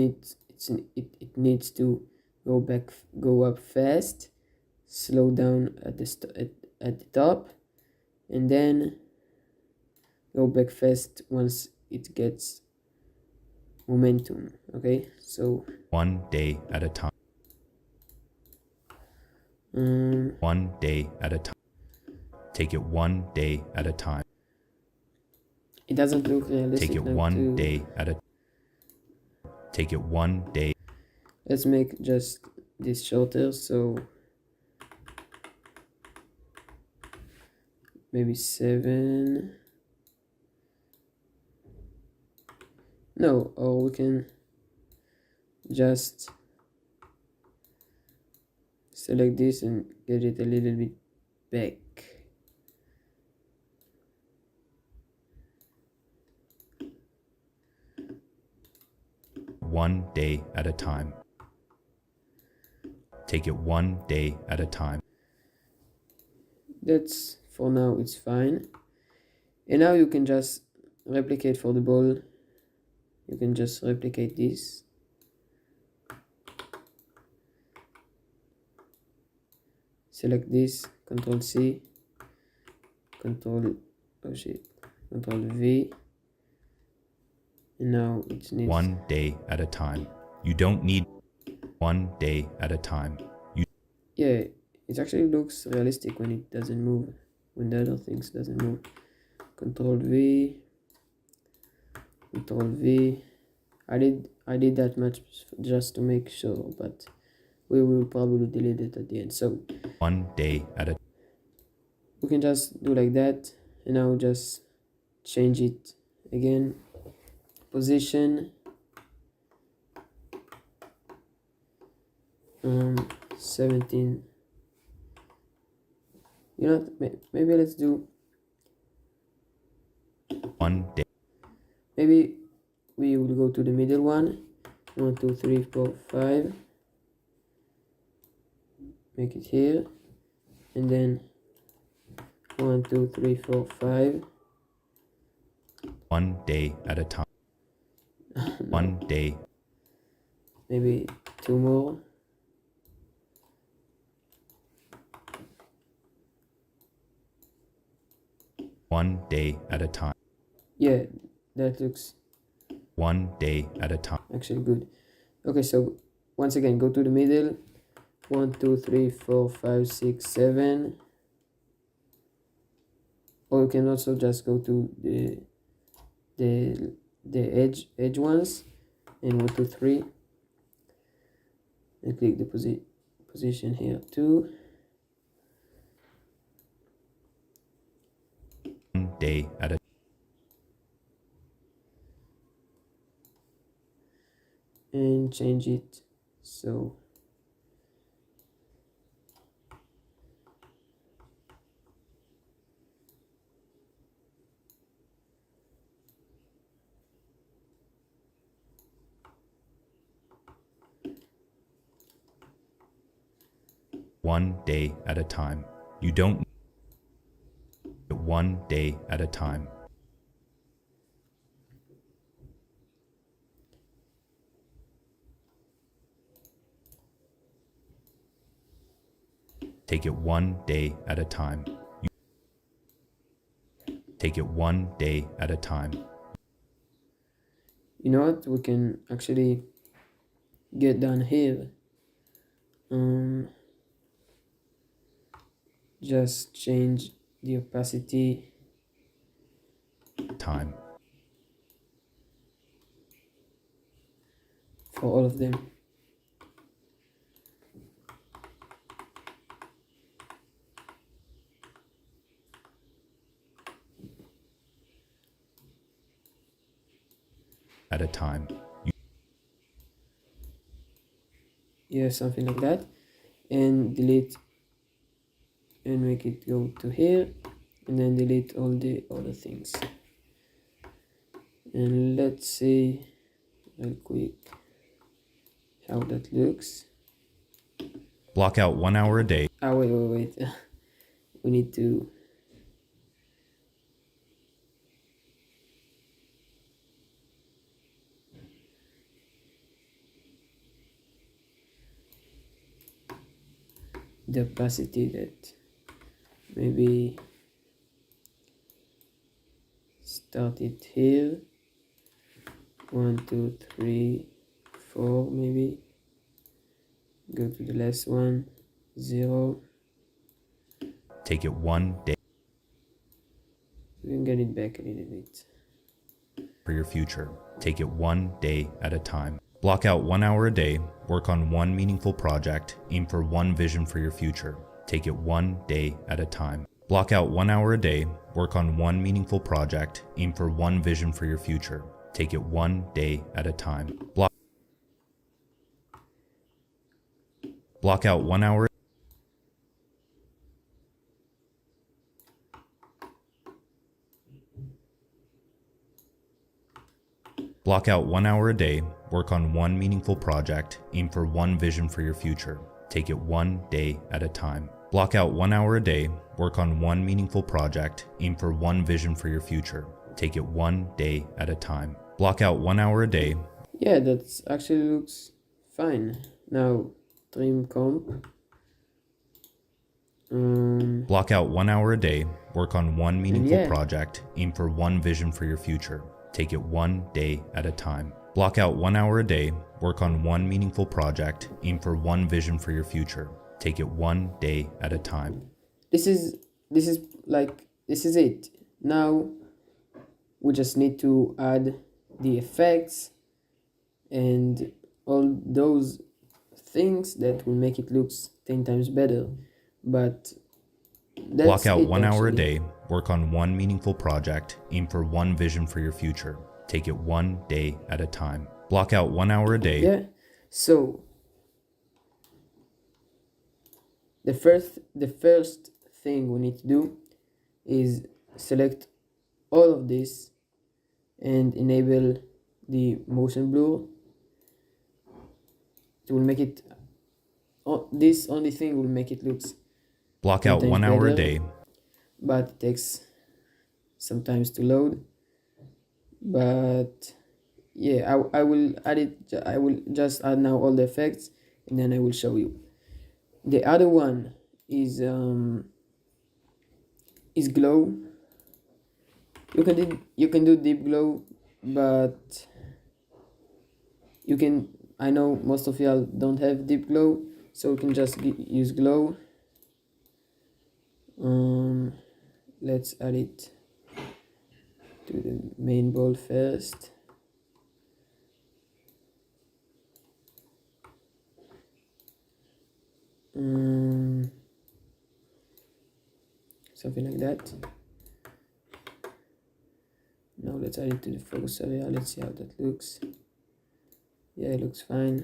needs to go up fast, slow down at the top, and then go back fast once it gets momentum. Okay, so one day at a time. One day at a time. Take it one day at a time. It doesn't look realistic. Take it one day at a. Take it one day. Let's make just this shorter, so maybe 7. No, or we can just select this and get it a little bit back. One day at a time. Take it one day at a time. That's, for now, it's fine. And now you can just replicate for the ball. You can just replicate this. Select this, Control C, Control V. And now it needs one day at a time. You don't need. 1 day at a time. Yeah, it actually looks realistic when it doesn't move, when the other things doesn't move. Control V, Control V. I did that much just to make sure, but we will probably delete it at the end. So 1 day at a we can just do like that, and now just change it again. Position 17. You know, maybe let's do 1 day. maybe we will go to the middle one. 1 2 3 4 5. Make it here, and then 1 2 3 4 5. 1 day at a time. 1 day. Maybe 2 more. One day at a time. Yeah, that looks 1 day at a time. actually good. Okay, so once again, go to the middle. 1 2 3 4 5 6 7. Or you can also just go to the edge ones, and 1 2 3, and click the position here too. 1 day at a and change it so one day at a time. You don't 1 day at a time. Take it 1 day at a time. Take it 1 day at a time. you know what, we can actually get down here. Just change the opacity Time. for all of them. At a time. Yeah, something like that, and delete and make it go to here, and then delete all the other things. And let's see real quick how that looks. Block out 1 hour a day. Wait. We need to the opacity, that maybe start it here. 1 2 3 4, maybe go to the last one, 0. Take it 1 day We can get it back a little bit. for your future. Take it 1 day at a time. Block out 1 hour a day. Work on one meaningful project. Aim for one vision for your future. Take it 1 day at a time. Block out 1 hour a day. Work on one meaningful project. Aim for one vision for your future. Take it 1 day at a time. Block out 1 hour. Block out 1 hour a day. Work on one meaningful project. Aim for one vision for your future. Take it 1 day at a time. Block out 1 hour a day. Work on one meaningful project. Aim for one vision for your future. Take it 1 day at a time. Block out 1 hour a day. Yeah, that actually looks fine. Now trim comp. Block out 1 hour a day. Work on one meaningful Yeah. project. Aim for one vision for your future. Take it 1 day at a time. Block out 1 hour a day, work on one meaningful project, aim for one vision for your future. Take it one day at a time. This is it. Now we just need to add the effects and all those things that will make it look 10 times better. But that's Block out it, 1 hour a actually. day, work on one meaningful project, aim for one vision for your future. Take it one day at a time. Block out 1 hour a day. Yeah. So the first thing we need to do is select all of this and enable the motion blur. It will make it, this only thing will make it look Block 10 out times 1 hour a better, day. but it takes sometimes to load. But yeah, I will add it. I will just add now all the effects, and then I will show you. The other one is glow. You can do deep glow, but I know most of y'all don't have deep glow, so we can just use glow. Let's add it to the main ball first. Something like that. Now let's add it to the focus area. Let's see how that looks. Yeah, it looks fine.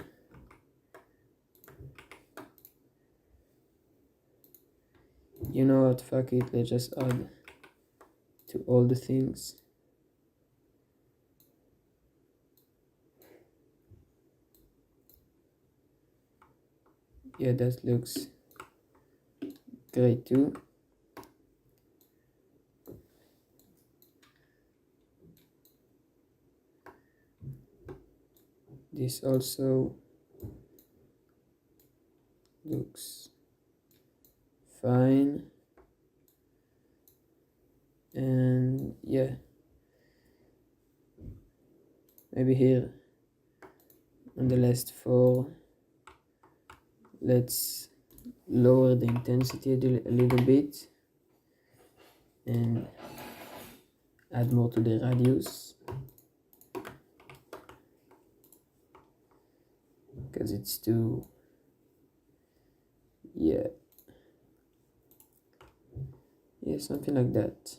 You know what, fuck it, let's just add to all the things. Yeah, that looks great too. This also looks fine. And yeah, maybe here on the last four, let's lower the intensity a little bit and add more to the radius, because it's too, yeah, something like that.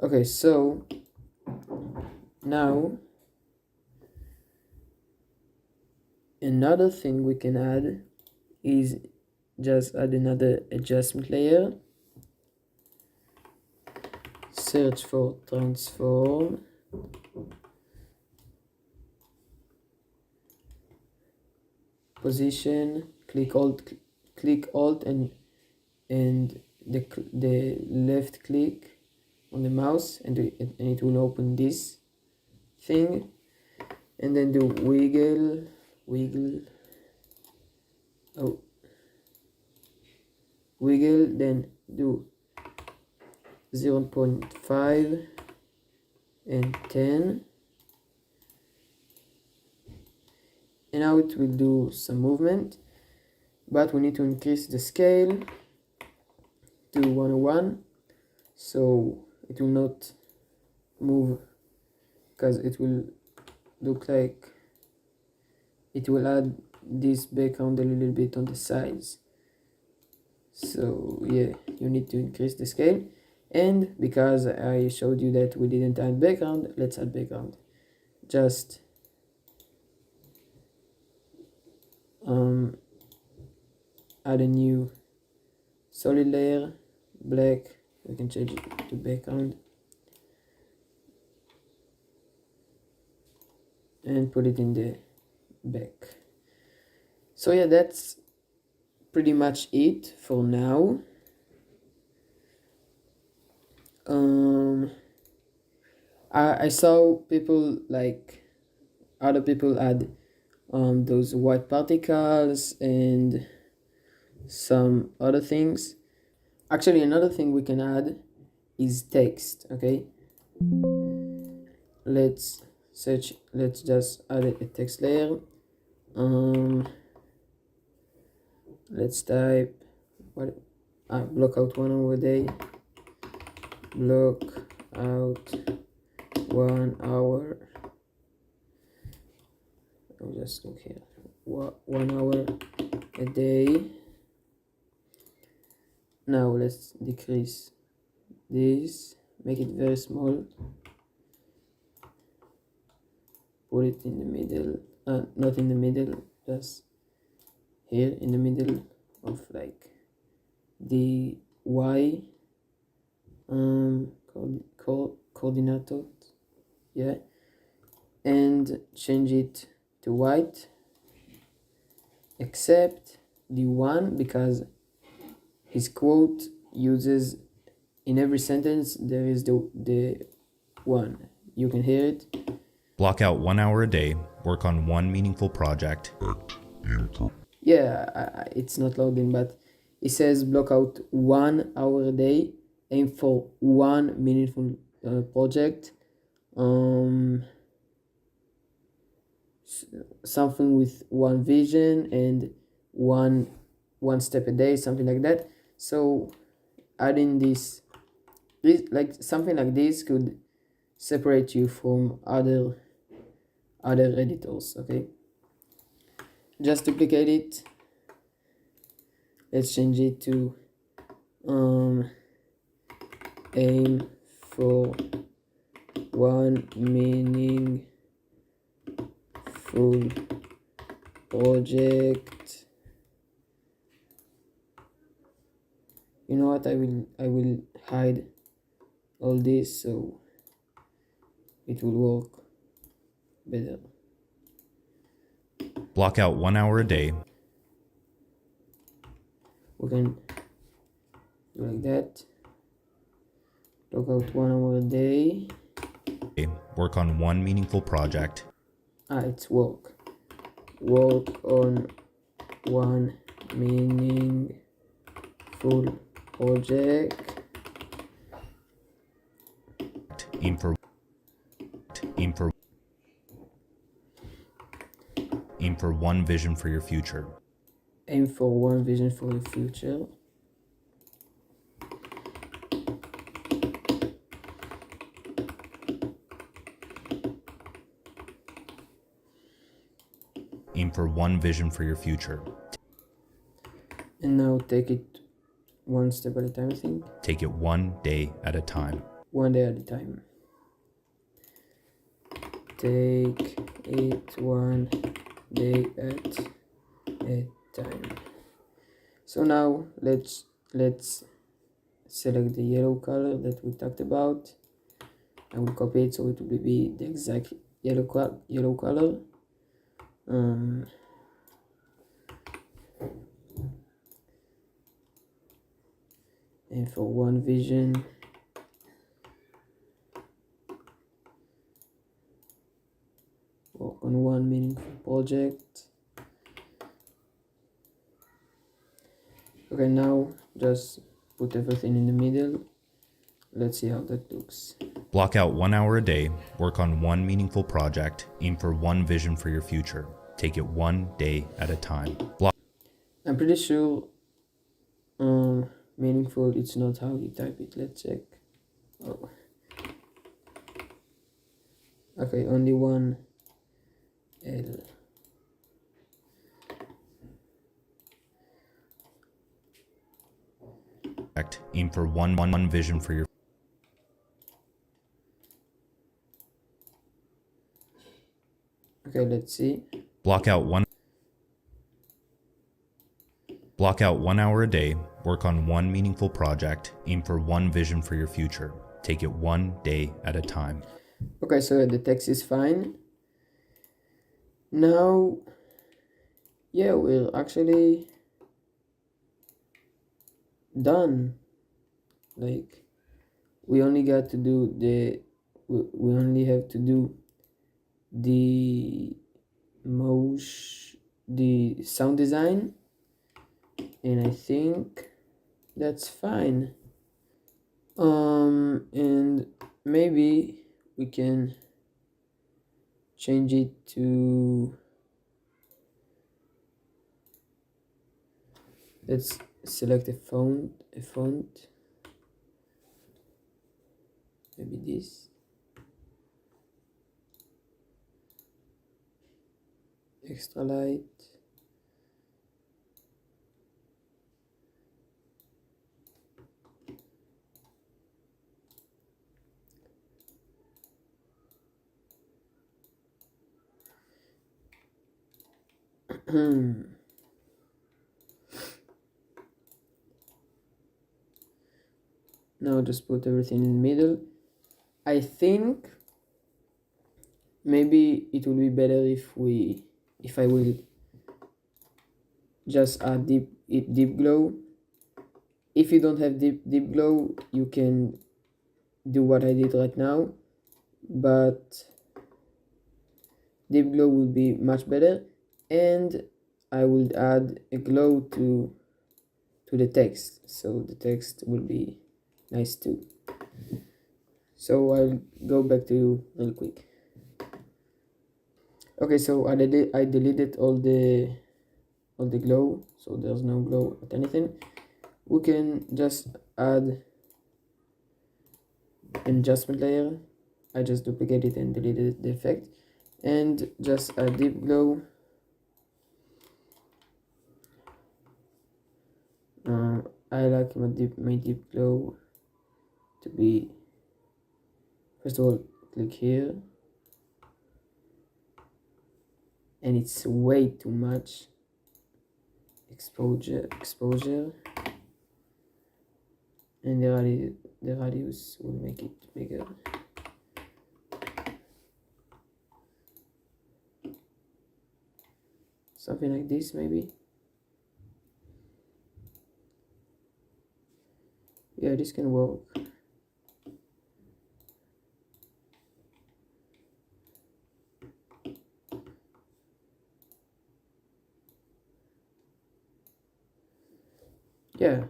Okay, so now another thing we can add is just add another adjustment layer. Search for transform. Position, click alt and the left click on the mouse, and it will open this thing, and then do wiggle, then do 0.5 and 10, and now it will do some movement, but we need to increase the scale to 101 so it will not move, because it will look like it will add this background a little bit on the sides. So yeah, you need to increase the scale. And because I showed you that we didn't add background, let's add background. Just add a new solid layer, black. We can change it to background and put it in the back. So yeah, that's pretty much it for now. I saw people, like other people, add those white particles and some other things. Actually, another thing we can add is text. Okay, let's just add a text layer. Let's type what block out 1 hour a day, block out 1 hour. I'll just look here, 1 hour a day. Now let's decrease this, make it very small, put it in the middle, not in the middle, just here in the middle of like the y coordinate, yeah, and change it to white, except the one, because his quote uses, in every sentence there is the one, you can hear it. Block out 1 hour a day, work on one meaningful project. Yeah, it's not loading, but it says block out 1 hour a day, aim for one meaningful project, something with one vision and one step a day, something like that. So adding this like something like this could separate you from other editors. Okay, just duplicate it. Let's change it to aim for one meaningful project. You know what, I will hide all this so it will work better. Block out 1 hour a day. We can do like that. Block out 1 hour a day. Work on one meaningful project. It's work on one meaningful project. Aim for one vision for your future. Aim for one vision for the future. Aim for one vision for your future. And now take it one step at a time, I think. Take it one day at a time. One day at a time. Take it one day at a time. So now let's select the yellow color that we talked about. I will copy it so it will be the exact yellow color. And for one vision, work on one meaningful project. Okay, now just put everything in the middle. Let's see how that looks. Block out 1 hour a day, work on one meaningful project, aim for one vision for your future. Take it one day at a time. I'm pretty sure meaningful, it's not how you type it. Let's check. Oh. Okay, only one L. Aim for one vision for your. Okay, let's see. Block out 1 hour a day, work on one meaningful project, aim for one vision for your future. Take it one day at a time. Okay, so the text is fine. Now, yeah, we're actually done. Like, we only got to do we only have to do the sound design, and I think that's fine. And maybe we can change it to, let's select a font, maybe this, extra light. Now just put everything in the middle. I think maybe it will be better if I will just add deep glow. If you don't have deep glow, you can do what I did right now, but deep glow will be much better, and I will add a glow to the text, so the text will be nice too. So I'll go back to you real quick. Okay, so I deleted all the glow, so there's no glow at anything. We can just add an adjustment layer. I just duplicated and deleted the effect, and just add deep glow. I like my deep glow to be, first of all, click here, and it's way too much exposure, and the radius will make it bigger. Something like this, maybe. Yeah, this can work. Yeah,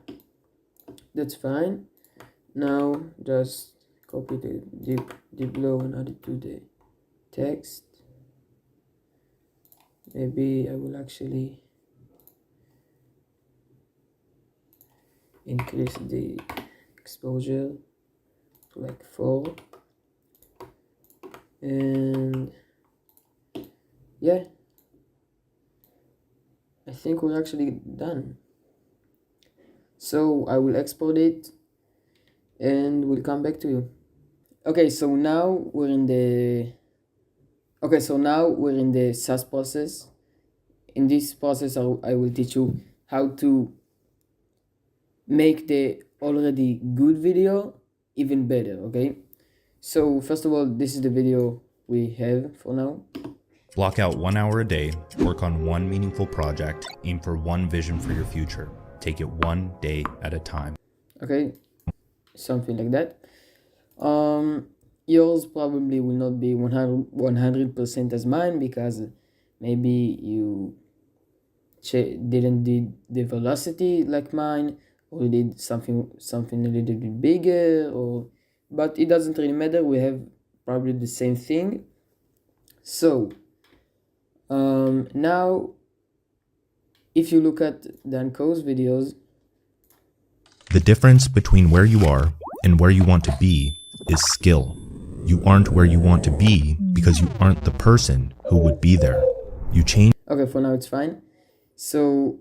that's fine. Now just copy the deep glow and add it to the text. Maybe I will actually increase the exposure to like 4, and yeah, I think we're actually done. So I will export it and we'll come back to you. Okay, so now we're in the SAS process. In this process, I will teach you how to make the already good video even better. Okay, so first of all, this is the video we have for now. Block out 1 hour a day, work on one meaningful project, aim for one vision for your future. Take it one day at a time. Okay, something like that. Yours probably will not be 100% as mine, because maybe you didn't did the velocity like mine, or you did something a little bit bigger, but it doesn't really matter. We have probably the same thing. So now if you look at Dan Koe's videos, The difference between where you are and where you want to be is skill. You aren't where you want to be because you aren't the person who would be there. You change. Okay, for now it's fine. So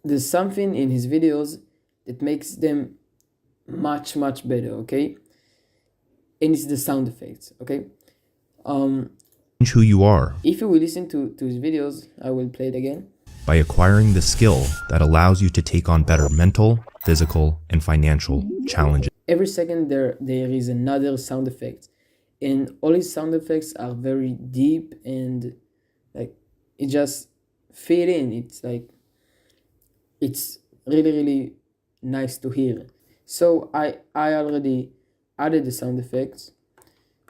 there's something in his videos that makes them much better, okay? And it's the sound effects, okay? Who you are If you will listen to his videos, I will play it again. by acquiring the skill that allows you to take on better mental, physical, and financial challenges. Every second there is another sound effect, and all his sound effects are very deep, and like it just fit in. It's like it's really nice to hear. So I already added the sound effects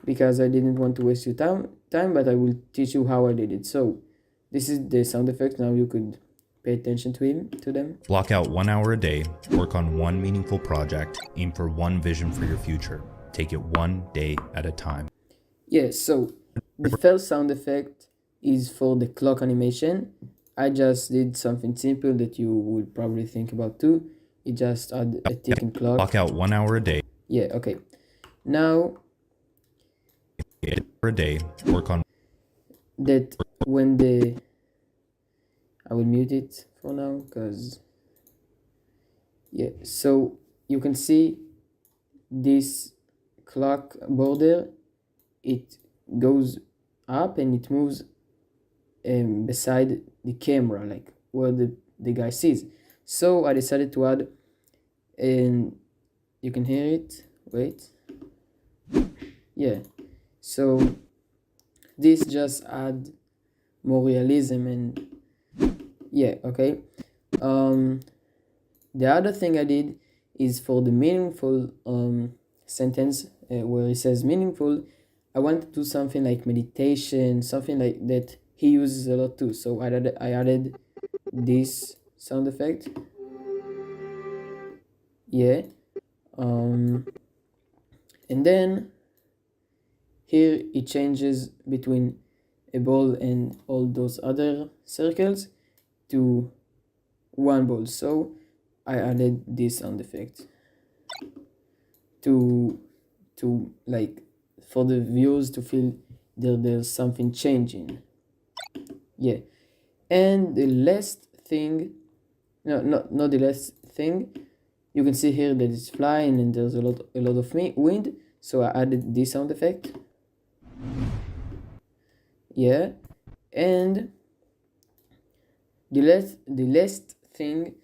because I didn't want to waste your time, but I will teach you how I did it. So this is the sound effect. Now you could pay attention to them. Block out 1 hour a day, work on one meaningful project, aim for one vision for your future. Take it one day at a time. Yeah, so the first sound effect is for the clock animation. I just did something simple that you would probably think about too. It just add a ticking clock. Block out 1 hour a day. Yeah, okay. Now A day, work on that when I will mute it for now because yeah, so you can see this clock border, it goes up and it moves beside the camera, like where the guy sees. So I decided to add, and you can hear it, wait, yeah, so this just add more realism and yeah, okay. The other thing I did is for the meaningful sentence where it says meaningful, I want to do something like meditation, something like that he uses a lot too. So I added this sound effect. Yeah. And then here it changes between a ball and all those other circles to one ball. So I added this sound effect to like for the viewers to feel there's something changing. Yeah. And the last thing, no, not the last thing, you can see here that it's flying and there's a lot of wind, so I added this sound effect. Yeah. And the last thing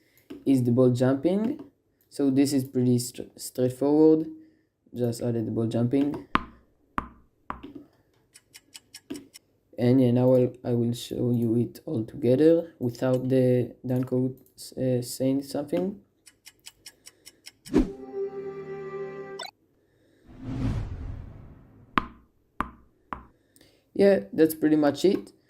is the ball jumping. So this is pretty straightforward. Just added the ball jumping. And yeah, now I will show you it all together without the Dan Koe saying something. Yeah, that's pretty much it.